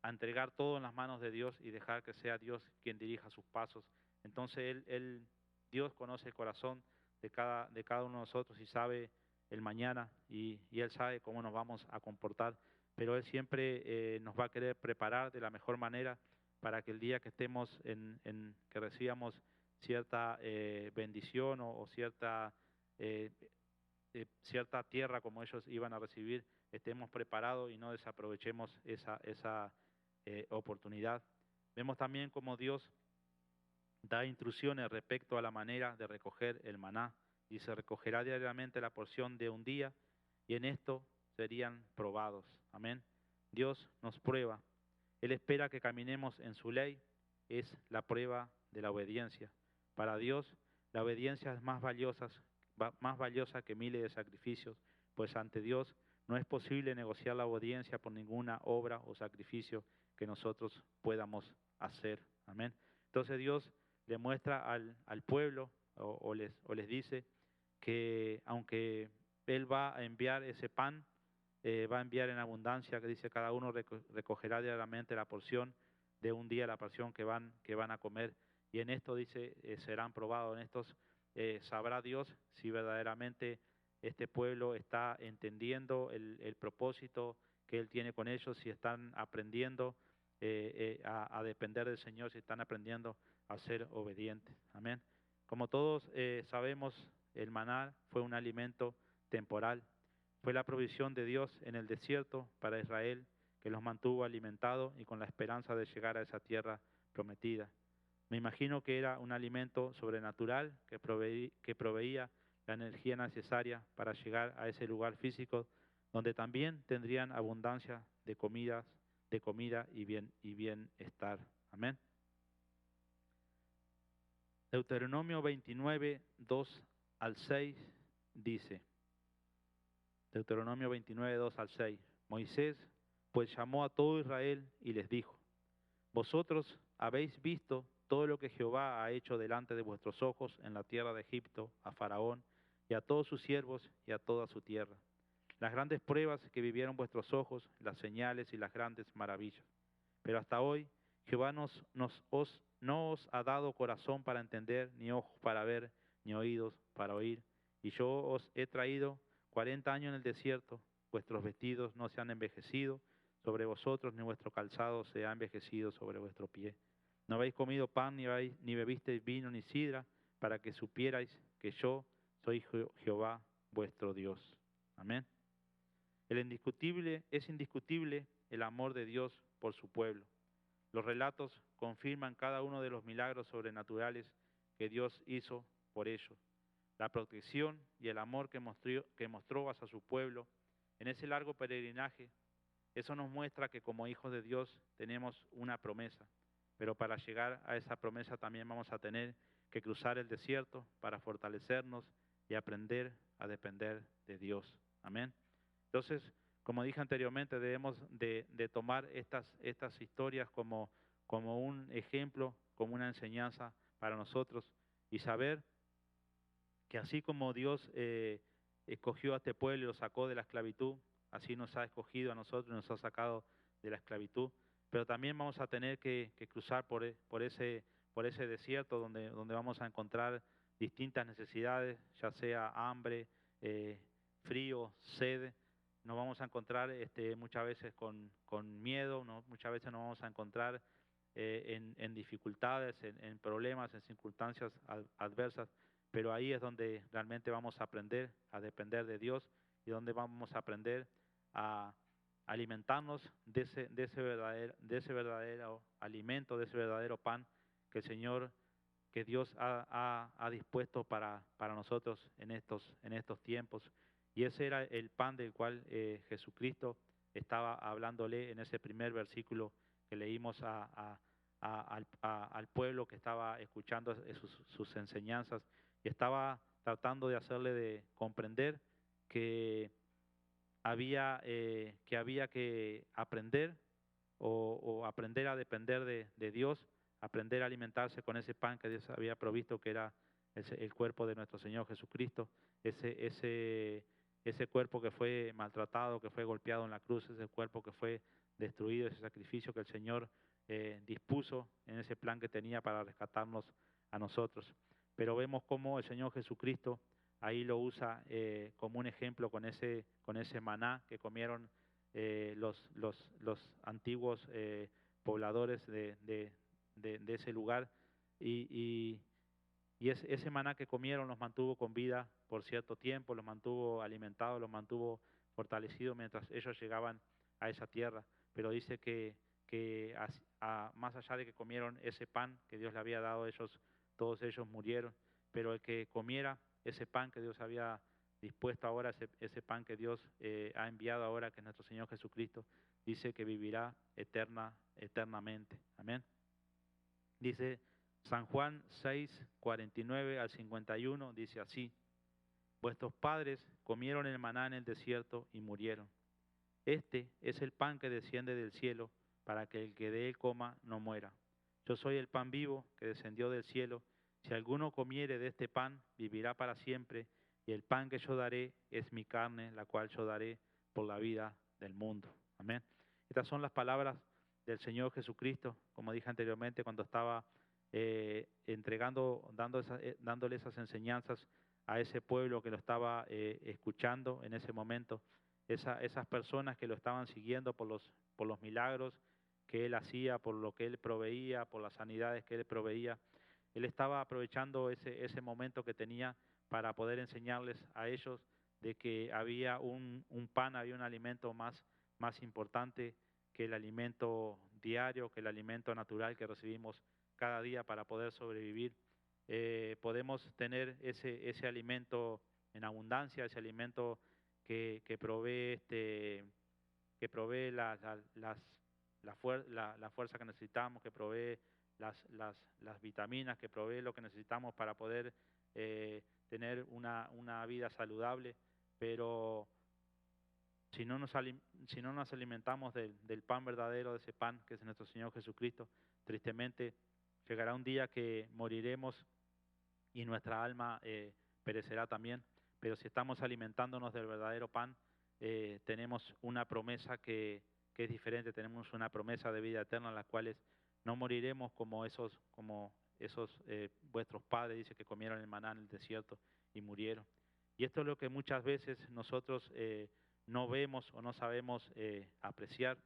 entregar todo en las manos de Dios y dejar que sea Dios quien dirija sus pasos. Entonces Dios conoce el corazón de cada uno de nosotros y sabe el mañana y Él sabe cómo nos vamos a comportar, pero Él siempre nos va a querer preparar de la mejor manera para que el día que estemos que recibamos cierta bendición o eh, cierta tierra como ellos iban a recibir, estemos preparados y no desaprovechemos esa oportunidad. Vemos también cómo Dios da instrucciones respecto a la manera de recoger el maná, y se recogerá diariamente la porción de un día, y en esto serían probados. Amén. Dios nos prueba. Él espera que caminemos en su ley, es la prueba de la obediencia. Para Dios, la obediencia es más valiosa que miles de sacrificios, pues ante Dios no es posible negociar la obediencia por ninguna obra o sacrificio que nosotros podamos hacer. Amén. Entonces Dios le muestra al pueblo o les dice que aunque Él va a enviar ese pan, va a enviar en abundancia, que dice cada uno recogerá diariamente la porción de un día, la porción que van a comer. Y en esto dice, serán probados, en estos sabrá Dios si verdaderamente este pueblo está entendiendo el propósito que Él tiene con ellos, si están aprendiendo a depender del Señor, si están aprendiendo a ser obedientes. Amén. Como todos sabemos, el maná fue un alimento temporal. Fue la provisión de Dios en el desierto para Israel, que los mantuvo alimentados y con la esperanza de llegar a esa tierra prometida. Me imagino que era un alimento sobrenatural que proveía la energía necesaria para llegar a ese lugar físico donde también tendrían abundancia de comida y bienestar. Amén. Deuteronomio 29, 2 al 6 dice, Deuteronomio 29, 2 al 6, Moisés pues llamó a todo Israel y les dijo, vosotros habéis visto todo lo que Jehová ha hecho delante de vuestros ojos en la tierra de Egipto, a Faraón y a todos sus siervos y a toda su tierra. Las grandes pruebas que vivieron vuestros ojos, las señales y las grandes maravillas. Pero hasta hoy Jehová no os ha dado corazón para entender, ni ojos para ver, ni oídos para oír. Y yo os he traído 40 años en el desierto, vuestros vestidos no se han envejecido sobre vosotros, ni vuestro calzado se ha envejecido sobre vuestro pie. No habéis comido pan, ni bebisteis vino, ni sidra, para que supierais que yo soy Jehová vuestro Dios. Amén. Es indiscutible el amor de Dios por su pueblo. Los relatos confirman cada uno de los milagros sobrenaturales que Dios hizo por ellos. La protección y el amor que mostró hacia su pueblo en ese largo peregrinaje, eso nos muestra que como hijos de Dios tenemos una promesa, pero para llegar a esa promesa también vamos a tener que cruzar el desierto para fortalecernos y aprender a depender de Dios. Amén. Entonces, como dije anteriormente, debemos de tomar estas historias como un ejemplo, como una enseñanza para nosotros y saber que así como Dios escogió a este pueblo y lo sacó de la esclavitud, así nos ha escogido a nosotros y nos ha sacado de la esclavitud, pero también vamos a tener que cruzar por ese desierto donde vamos a encontrar distintas necesidades, ya sea hambre, frío, sed. Nos vamos a encontrar muchas veces con miedo, muchas veces nos vamos a encontrar en dificultades, en problemas, en circunstancias adversas, pero ahí es donde realmente vamos a aprender a depender de Dios y donde vamos a aprender a alimentarnos de ese verdadero alimento, de ese verdadero pan que el Señor, que Dios ha dispuesto para nosotros en estos tiempos. Y ese era el pan del cual Jesucristo estaba hablándole en ese primer versículo que leímos al pueblo que estaba escuchando sus enseñanzas y estaba tratando de hacerle de comprender que había que aprender o aprender a depender de Dios, aprender a alimentarse con ese pan que Dios había provisto, que era el cuerpo de nuestro Señor Jesucristo, ese cuerpo que fue maltratado, que fue golpeado en la cruz, ese cuerpo que fue destruido, ese sacrificio que el Señor dispuso en ese plan que tenía para rescatarnos a nosotros. Pero vemos cómo el Señor Jesucristo ahí lo usa como un ejemplo con ese maná que comieron los antiguos pobladores de ese lugar y ese maná que comieron los mantuvo con vida por cierto tiempo, los mantuvo alimentados, los mantuvo fortalecidos mientras ellos llegaban a esa tierra. Pero dice que más allá de que comieron ese pan que Dios le había dado, todos ellos murieron, pero el que comiera ese pan que Dios había dispuesto ahora, ese pan que Dios ha enviado ahora, que es nuestro Señor Jesucristo, dice que vivirá eternamente. Amén. Dice San Juan 6, 49 al 51, dice así: vuestros padres comieron el maná en el desierto y murieron. Este es el pan que desciende del cielo, para que el que de él coma no muera. Yo soy el pan vivo que descendió del cielo. Si alguno comiere de este pan, vivirá para siempre, y el pan que yo daré es mi carne, la cual yo daré por la vida del mundo. Amén. Estas son las palabras del Señor Jesucristo, como dije anteriormente, cuando estaba dándole esas enseñanzas a ese pueblo que lo estaba escuchando en ese momento, esas personas que lo estaban siguiendo por los milagros que Él hacía, por lo que Él proveía, por las sanidades que Él proveía. Él estaba aprovechando ese momento que tenía para poder enseñarles a ellos de que había un pan, había un alimento más importante que el alimento diario, que el alimento natural que recibimos cada día para poder sobrevivir. Podemos tener ese alimento en abundancia, ese alimento que provee la fuerza que necesitamos, que provee las vitaminas, que provee lo que necesitamos para poder tener una vida saludable, pero si no nos alimentamos del pan verdadero, de ese pan que es nuestro Señor Jesucristo, tristemente llegará un día que moriremos y nuestra alma perecerá también. Pero si estamos alimentándonos del verdadero pan, tenemos una promesa que es diferente, tenemos una promesa de vida eterna en las cuales no moriremos como esos vuestros padres, dice, que comieron el maná en el desierto y murieron. Y esto es lo que muchas veces nosotros no vemos o no sabemos apreciar.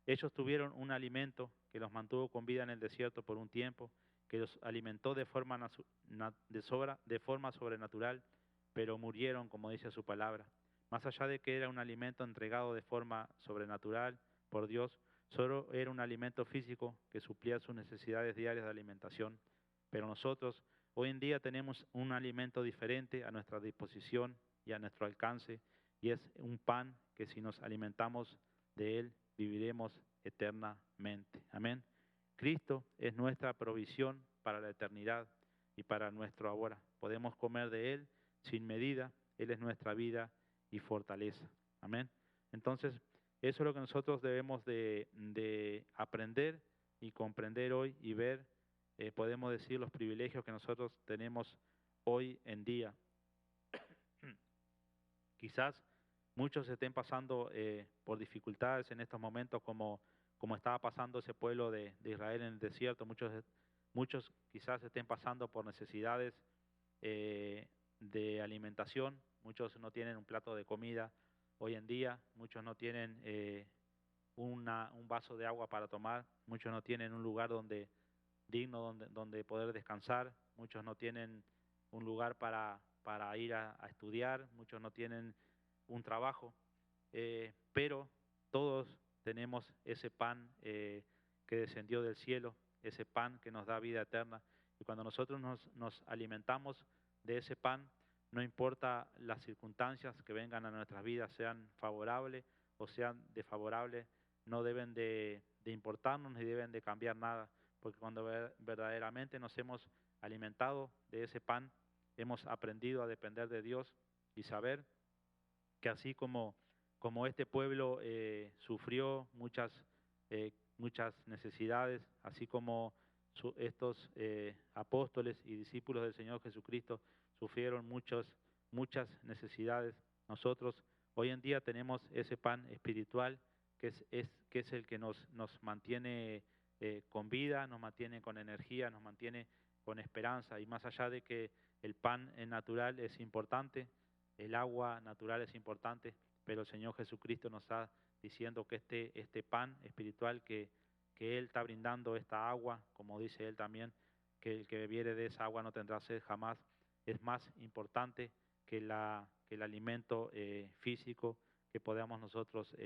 Ellos tuvieron un alimento que los mantuvo con vida en el desierto por un tiempo, que los alimentó de forma sobrenatural, pero murieron, como dice su palabra. Más allá de que era un alimento entregado de forma sobrenatural por Dios, solo era un alimento físico que suplía sus necesidades diarias de alimentación. Pero nosotros hoy en día tenemos un alimento diferente a nuestra disposición y a nuestro alcance, y es un pan que si nos alimentamos de él, viviremos eternamente. Amén. Cristo es nuestra provisión para la eternidad y para nuestro ahora. Podemos comer de Él sin medida. Él es nuestra vida y fortaleza. Amén. Entonces, eso es lo que nosotros debemos de aprender y comprender hoy y ver. Podemos decir los privilegios que nosotros tenemos hoy en día. Quizás muchos estén pasando por dificultades en estos momentos como estaba pasando ese pueblo de Israel en el desierto. Muchos quizás estén pasando por necesidades de alimentación. Muchos no tienen un plato de comida hoy en día. Muchos no tienen un vaso de agua para tomar. Muchos no tienen un lugar digno donde poder descansar. Muchos no tienen un lugar para ir a estudiar. Muchos no tienen un trabajo. Pero todos tenemos ese pan que descendió del cielo, ese pan que nos da vida eterna. Y cuando nosotros nos alimentamos de ese pan, no importa las circunstancias que vengan a nuestras vidas, sean favorables o sean desfavorables, no deben de importarnos ni deben de cambiar nada, porque cuando verdaderamente nos hemos alimentado de ese pan, hemos aprendido a depender de Dios y saber que así como este pueblo sufrió muchas necesidades, así como estos apóstoles y discípulos del Señor Jesucristo sufrieron muchas necesidades, nosotros hoy en día tenemos ese pan espiritual que es el que nos mantiene con vida, nos mantiene con energía, nos mantiene con esperanza. Y más allá de que el pan natural es importante, el agua natural es importante, pero el Señor Jesucristo nos está diciendo que este pan espiritual que Él está brindando, esta agua, como dice Él también, que el que bebiere de esa agua no tendrá sed jamás, es más importante que el alimento físico que podamos nosotros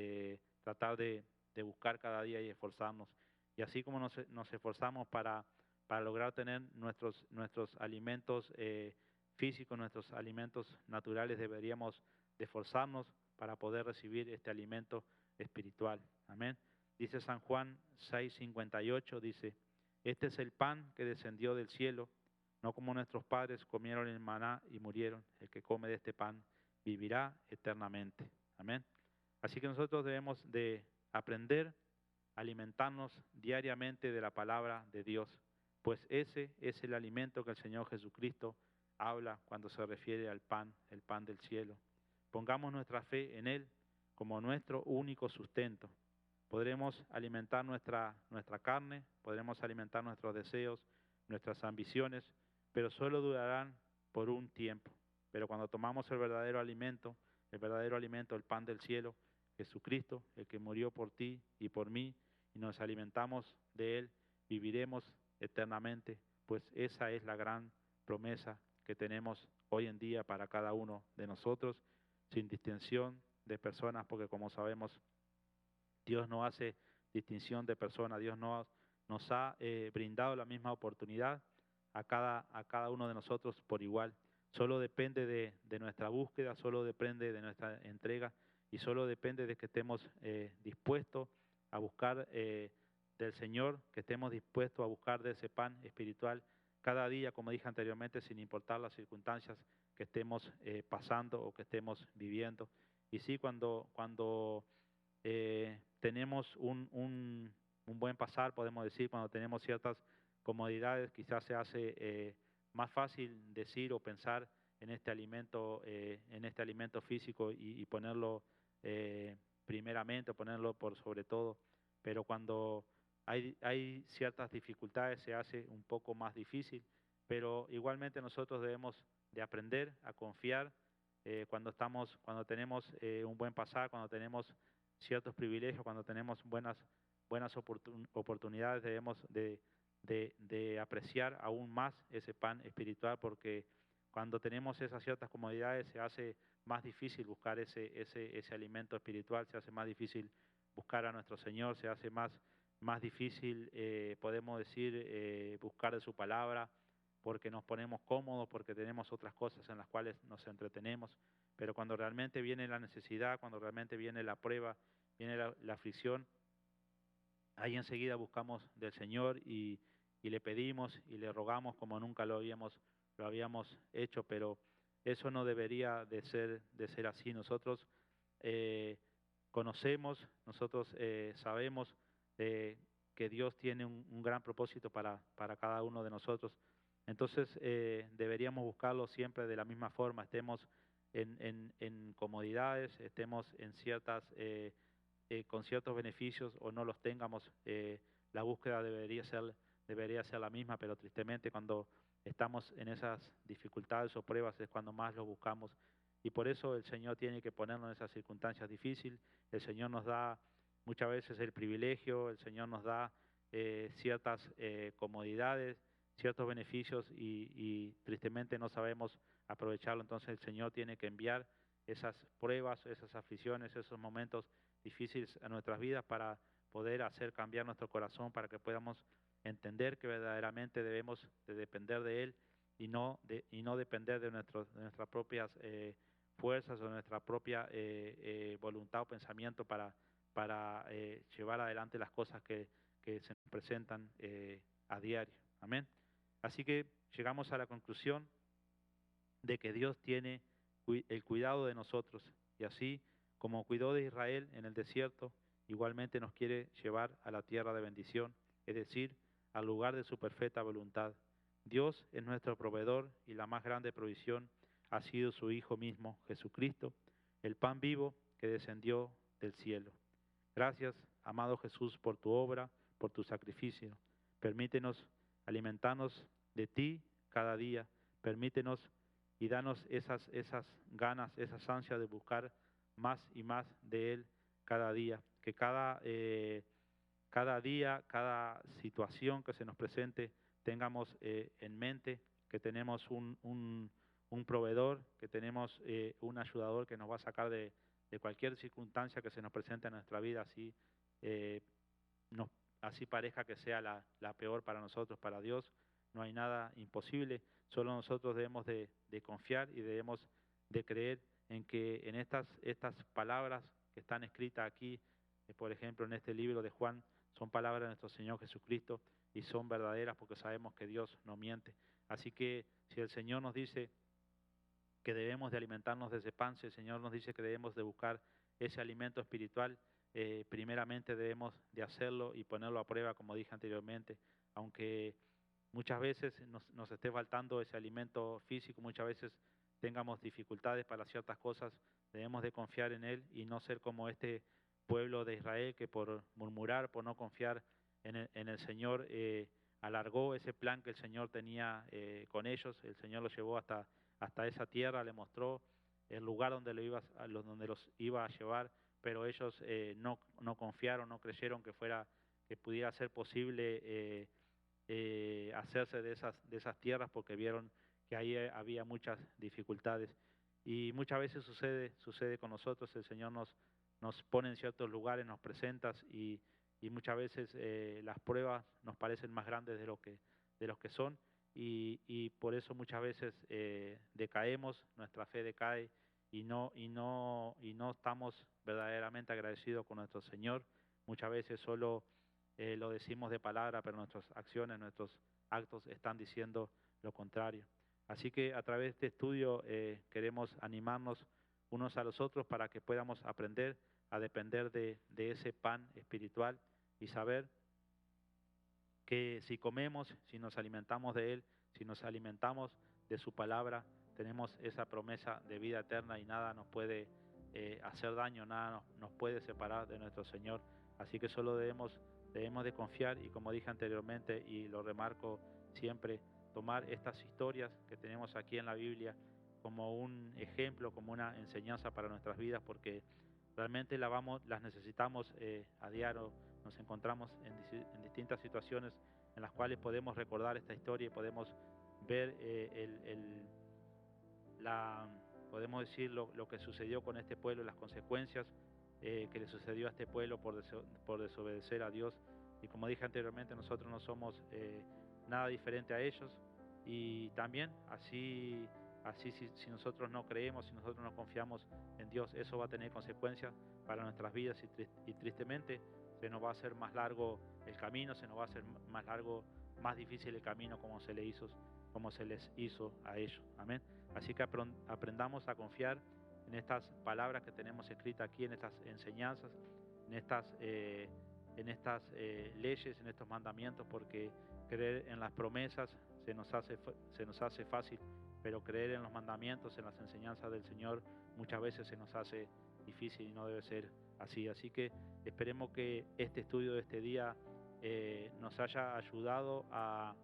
tratar de buscar cada día y esforzarnos. Y así como nos esforzamos para lograr tener nuestros alimentos físicos, nuestros alimentos naturales, deberíamos de esforzarnos para poder recibir este alimento espiritual. Amén. Dice San Juan 6:58, dice, este es el pan que descendió del cielo, no como nuestros padres comieron el maná y murieron. El que come de este pan vivirá eternamente. Amén. Así que nosotros debemos de aprender a alimentarnos diariamente de la palabra de Dios, pues ese es el alimento que el Señor Jesucristo habla cuando se refiere al pan, el pan del cielo. Pongamos nuestra fe en Él como nuestro único sustento. Podremos alimentar nuestra carne, podremos alimentar nuestros deseos, nuestras ambiciones, pero solo durarán por un tiempo. Pero cuando tomamos el verdadero alimento, el pan del cielo, Jesucristo, el que murió por ti y por mí, y nos alimentamos de Él, viviremos eternamente, pues esa es la gran promesa que tenemos hoy en día para cada uno de nosotros, sin distinción de personas, porque como sabemos, Dios no hace distinción de personas, Dios nos ha brindado la misma oportunidad a cada uno de nosotros por igual. Solo depende de nuestra búsqueda, solo depende de nuestra entrega y solo depende de que estemos dispuestos a buscar del Señor, que estemos dispuestos a buscar de ese pan espiritual cada día, como dije anteriormente, sin importar las circunstancias que estemos pasando o que estemos viviendo. Y sí, cuando tenemos un buen pasar, podemos decir, cuando tenemos ciertas comodidades, quizás se hace más fácil decir o pensar en este alimento físico y ponerlo primeramente, ponerlo por sobre todo. Pero cuando hay ciertas dificultades se hace un poco más difícil, pero igualmente nosotros debemos de aprender a confiar cuando tenemos un buen pasar, cuando tenemos ciertos privilegios, cuando tenemos buenas oportunidades, debemos de apreciar aún más ese pan espiritual, porque cuando tenemos esas ciertas comodidades se hace más difícil buscar ese alimento espiritual, se hace más difícil buscar a nuestro Señor, se hace más difícil, podemos decir, buscar de su palabra, porque nos ponemos cómodos, porque tenemos otras cosas en las cuales nos entretenemos. Pero cuando realmente viene la necesidad, cuando realmente viene la prueba, viene la aflicción, ahí enseguida buscamos del Señor y le pedimos y le rogamos como nunca lo habíamos hecho, pero eso no debería de ser así. Nosotros conocemos, nosotros sabemos que Dios tiene un gran propósito para cada uno de nosotros. Entonces deberíamos buscarlo siempre de la misma forma, estemos en comodidades, estemos en con ciertos beneficios o no los tengamos, la búsqueda debería ser la misma, pero tristemente cuando estamos en esas dificultades o pruebas es cuando más los buscamos. Y por eso el Señor tiene que ponernos en esas circunstancias difíciles. El Señor nos da muchas veces el privilegio, el Señor nos da ciertas comodidades, ciertos beneficios y tristemente no sabemos aprovecharlo. Entonces el Señor tiene que enviar esas pruebas, esas aflicciones, esos momentos difíciles a nuestras vidas para poder hacer cambiar nuestro corazón, para que podamos entender que verdaderamente debemos de depender de Él y no depender de nuestras propias fuerzas o nuestra propia voluntad o pensamiento para llevar adelante las cosas que se nos presentan a diario. Amén. Así que llegamos a la conclusión de que Dios tiene el cuidado de nosotros y así como cuidó de Israel en el desierto, igualmente nos quiere llevar a la tierra de bendición, es decir, al lugar de su perfecta voluntad. Dios es nuestro proveedor y la más grande provisión ha sido su Hijo mismo, Jesucristo, el pan vivo que descendió del cielo. Gracias, amado Jesús, por tu obra, por tu sacrificio. Permítenos alimentarnos de ti cada día. Permítenos y danos esas ganas, esas ansias de buscar más y más de Él cada día. Que cada día, cada situación que se nos presente, tengamos en mente que tenemos un proveedor, que tenemos un ayudador que nos va a sacar de cualquier circunstancia que se nos presente en nuestra vida, eh, así parezca que sea la peor para nosotros, para Dios. No hay nada imposible, solo nosotros debemos de confiar y debemos de creer en que en estas palabras que están escritas aquí, por ejemplo en este libro de Juan, son palabras de nuestro Señor Jesucristo y son verdaderas porque sabemos que Dios no miente. Así que si el Señor nos dice que debemos de alimentarnos de ese pan, si el Señor nos dice que debemos de buscar ese alimento espiritual, primeramente debemos de hacerlo y ponerlo a prueba, como dije anteriormente, aunque muchas veces nos esté faltando ese alimento físico, muchas veces tengamos dificultades para ciertas cosas, debemos de confiar en Él y no ser como este pueblo de Israel que por murmurar, por no confiar en el Señor, alargó ese plan que el Señor tenía con ellos. El Señor los llevó hasta esa tierra, le mostró el lugar donde, donde los iba a llevar, pero ellos no confiaron, no creyeron que pudiera ser posible hacerse de esas tierras porque vieron que ahí había muchas dificultades. Y muchas veces sucede con nosotros, el Señor nos pone en ciertos lugares, nos presenta y muchas veces las pruebas nos parecen más grandes de los que son y por eso muchas veces decaemos, nuestra fe decae y no estamos verdaderamente agradecidos con nuestro Señor. Muchas veces solo lo decimos de palabra, pero nuestras acciones, nuestros actos están diciendo lo contrario. Así que a través de este estudio queremos animarnos unos a los otros para que podamos aprender a depender de ese pan espiritual y saber que si comemos, si nos alimentamos de Él, si nos alimentamos de su palabra, tenemos esa promesa de vida eterna y nada nos puede hacer daño, nada nos puede separar de nuestro Señor. Así que solo debemos de confiar y, como dije anteriormente y lo remarco siempre, tomar estas historias que tenemos aquí en la Biblia como un ejemplo, como una enseñanza para nuestras vidas, porque realmente las necesitamos a diario. Nos encontramos en distintas situaciones en las cuales podemos recordar esta historia y podemos ver podemos decir lo que sucedió con este pueblo, las consecuencias que le sucedió a este pueblo por desobedecer a Dios. Y como dije anteriormente, nosotros no somos nada diferente a ellos. Y también así si nosotros no creemos, si nosotros no confiamos en Dios, eso va a tener consecuencias para nuestras vidas y tristemente se nos va a hacer más largo el camino, se nos va a hacer más largo, más difícil el camino como se les hizo a ellos. Amén. Así que aprendamos a confiar en estas palabras que tenemos escritas aquí, en estas enseñanzas, en estas leyes, en estos mandamientos, porque creer en las promesas se nos hace fácil, pero creer en los mandamientos, en las enseñanzas del Señor, muchas veces se nos hace difícil y no debe ser así. Así que esperemos que este estudio de este día nos haya ayudado a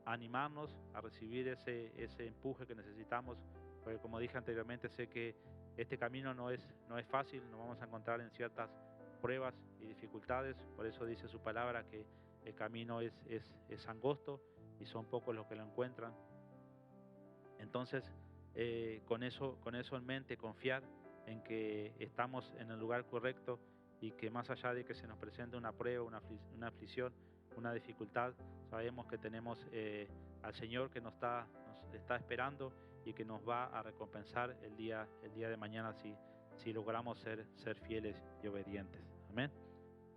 animarnos, a recibir ese empuje que necesitamos, porque como dije anteriormente, sé que este camino no es fácil, nos vamos a encontrar en ciertas pruebas y dificultades, por eso dice su palabra que el camino es angosto y son pocos los que lo encuentran. Entonces, con eso en mente, confiar en que estamos en el lugar correcto y que más allá de que se nos presente una prueba, una aflicción, una dificultad, sabemos que tenemos al Señor que nos está esperando y que nos va a recompensar el día de mañana si logramos ser fieles y obedientes. Amén.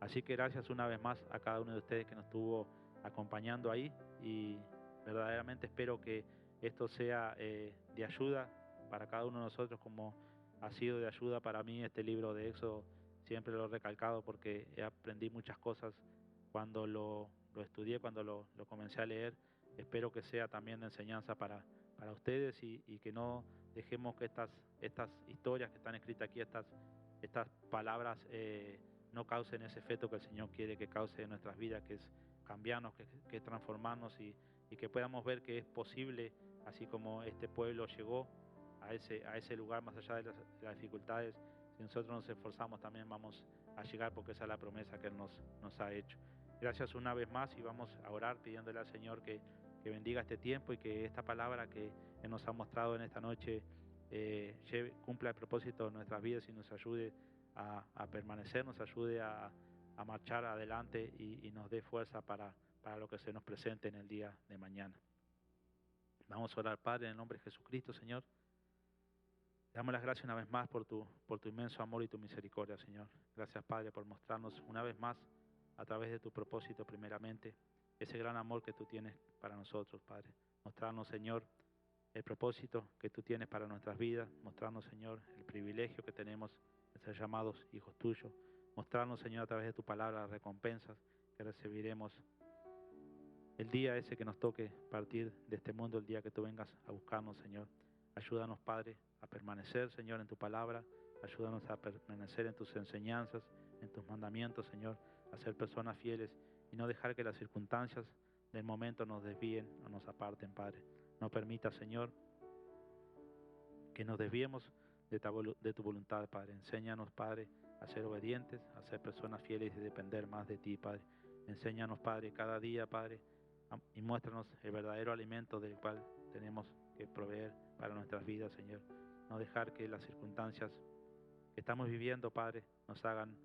Así que gracias una vez más a cada uno de ustedes que nos estuvo acompañando ahí y verdaderamente espero que esto sea de ayuda para cada uno de nosotros como ha sido de ayuda para mí este libro de Éxodo. Siempre lo he recalcado porque aprendí muchas cosas cuando lo estudié, cuando lo comencé a leer. Espero que sea también de enseñanza para ustedes y que no dejemos que estas historias que están escritas aquí, estas palabras no causen ese efecto que el Señor quiere que cause en nuestras vidas, que es cambiarnos, que es transformarnos y que podamos ver que es posible, así como este pueblo llegó a ese lugar más allá de las dificultades. Si nosotros nos esforzamos también vamos a llegar, porque esa es la promesa que Él nos ha hecho. Gracias una vez más y vamos a orar pidiéndole al Señor que bendiga este tiempo y que esta palabra que Él nos ha mostrado en esta noche cumpla el propósito de nuestras vidas y nos ayude a permanecer, nos ayude a marchar adelante y nos dé fuerza para lo que se nos presente en el día de mañana. Vamos a orar, Padre, en el nombre de Jesucristo, Señor. Te damos las gracias una vez más por tu inmenso amor y tu misericordia, Señor. Gracias, Padre, por mostrarnos una vez más, a través de tu propósito primeramente, ese gran amor que tú tienes para nosotros, Padre. Mostrarnos, Señor, el propósito que tú tienes para nuestras vidas. Mostrarnos, Señor, el privilegio que tenemos de ser llamados hijos tuyos. Mostrarnos, Señor, a través de tu palabra, las recompensas que recibiremos el día ese que nos toque partir de este mundo, el día que tú vengas a buscarnos, Señor. Ayúdanos, Padre, a permanecer, Señor, en tu palabra. Ayúdanos a permanecer en tus enseñanzas, en tus mandamientos, Señor, a ser personas fieles y no dejar que las circunstancias del momento nos desvíen o nos aparten, Padre. No permita, Señor, que nos desviemos de tu voluntad, Padre. Enséñanos, Padre, a ser obedientes, a ser personas fieles y depender más de ti, Padre. Enséñanos, Padre, cada día, Padre, y muéstranos el verdadero alimento del cual tenemos que proveer para nuestras vidas, Señor. No dejar que las circunstancias que estamos viviendo, Padre, nos hagan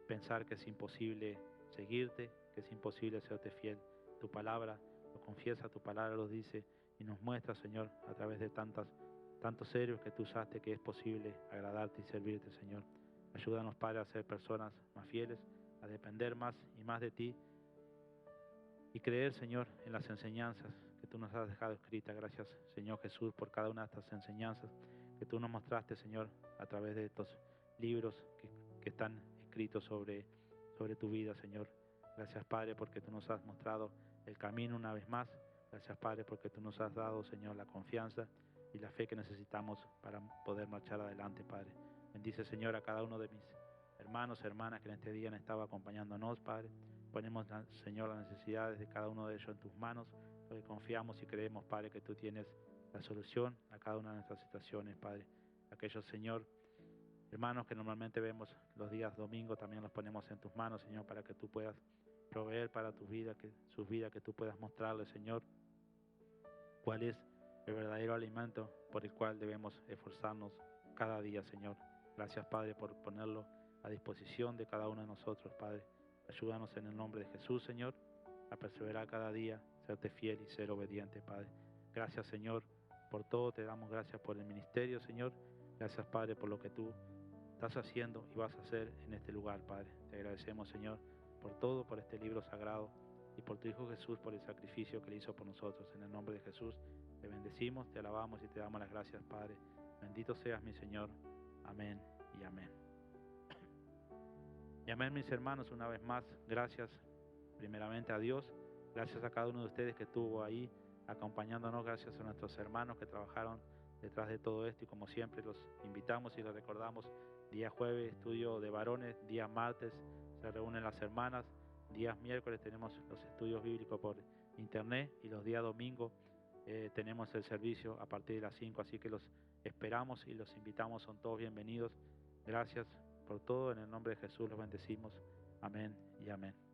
pensar que es imposible seguirte, que es imposible serte fiel. Tu palabra lo confiesa, tu palabra lo dice y nos muestra, Señor, a través de tantos héroes que tú usaste, que es posible agradarte y servirte, Señor. Ayúdanos, Padre, a ser personas más fieles, a depender más y más de ti y creer, Señor, en las enseñanzas que tú nos has dejado escritas. Gracias, Señor Jesús, por cada una de estas enseñanzas que tú nos mostraste, Señor, a través de estos libros que están escritos sobre tu vida, Señor. Gracias, Padre, porque tú nos has mostrado el camino una vez más. Gracias, Padre, porque tú nos has dado, Señor, la confianza y la fe que necesitamos para poder marchar adelante, Padre. Bendice, Señor, a cada uno de mis hermanos, hermanas que en este día han estado acompañándonos, Padre. Ponemos, Señor, las necesidades de cada uno de ellos en tus manos, porque confiamos y creemos, Padre, que tú tienes la solución a cada una de nuestras situaciones, Padre. Aquellos, Señor, hermanos que normalmente vemos los días domingos, también los ponemos en tus manos, Señor, para que tú puedas proveer para tu vida, sus vidas, que tú puedas mostrarles, Señor, cuál es el verdadero alimento por el cual debemos esforzarnos cada día, Señor. Gracias, Padre, por ponerlo a disposición de cada uno de nosotros, Padre. Ayúdanos en el nombre de Jesús, Señor, a perseverar cada día, serte fiel y ser obediente, Padre. Gracias, Señor, por todo. Te damos gracias por el ministerio, Señor. Gracias, Padre, por lo que tú estás haciendo y vas a hacer en este lugar, Padre. Te agradecemos, Señor, por todo, por este libro sagrado y por tu Hijo Jesús, por el sacrificio que Él hizo por nosotros. En el nombre de Jesús, te bendecimos, te alabamos y te damos las gracias, Padre. Bendito seas, mi Señor. Amén y amén. Y amén, mis hermanos, una vez más, gracias primeramente a Dios, gracias a cada uno de ustedes que estuvo ahí acompañándonos, gracias a nuestros hermanos que trabajaron detrás de todo esto y como siempre los invitamos y les recordamos, día jueves estudio de varones, día martes se reúnen las hermanas, días miércoles tenemos los estudios bíblicos por internet y los días domingos tenemos el servicio a partir de las 5, así que los esperamos y los invitamos, son todos bienvenidos. Gracias por todo, en el nombre de Jesús los bendecimos. Amén y amén.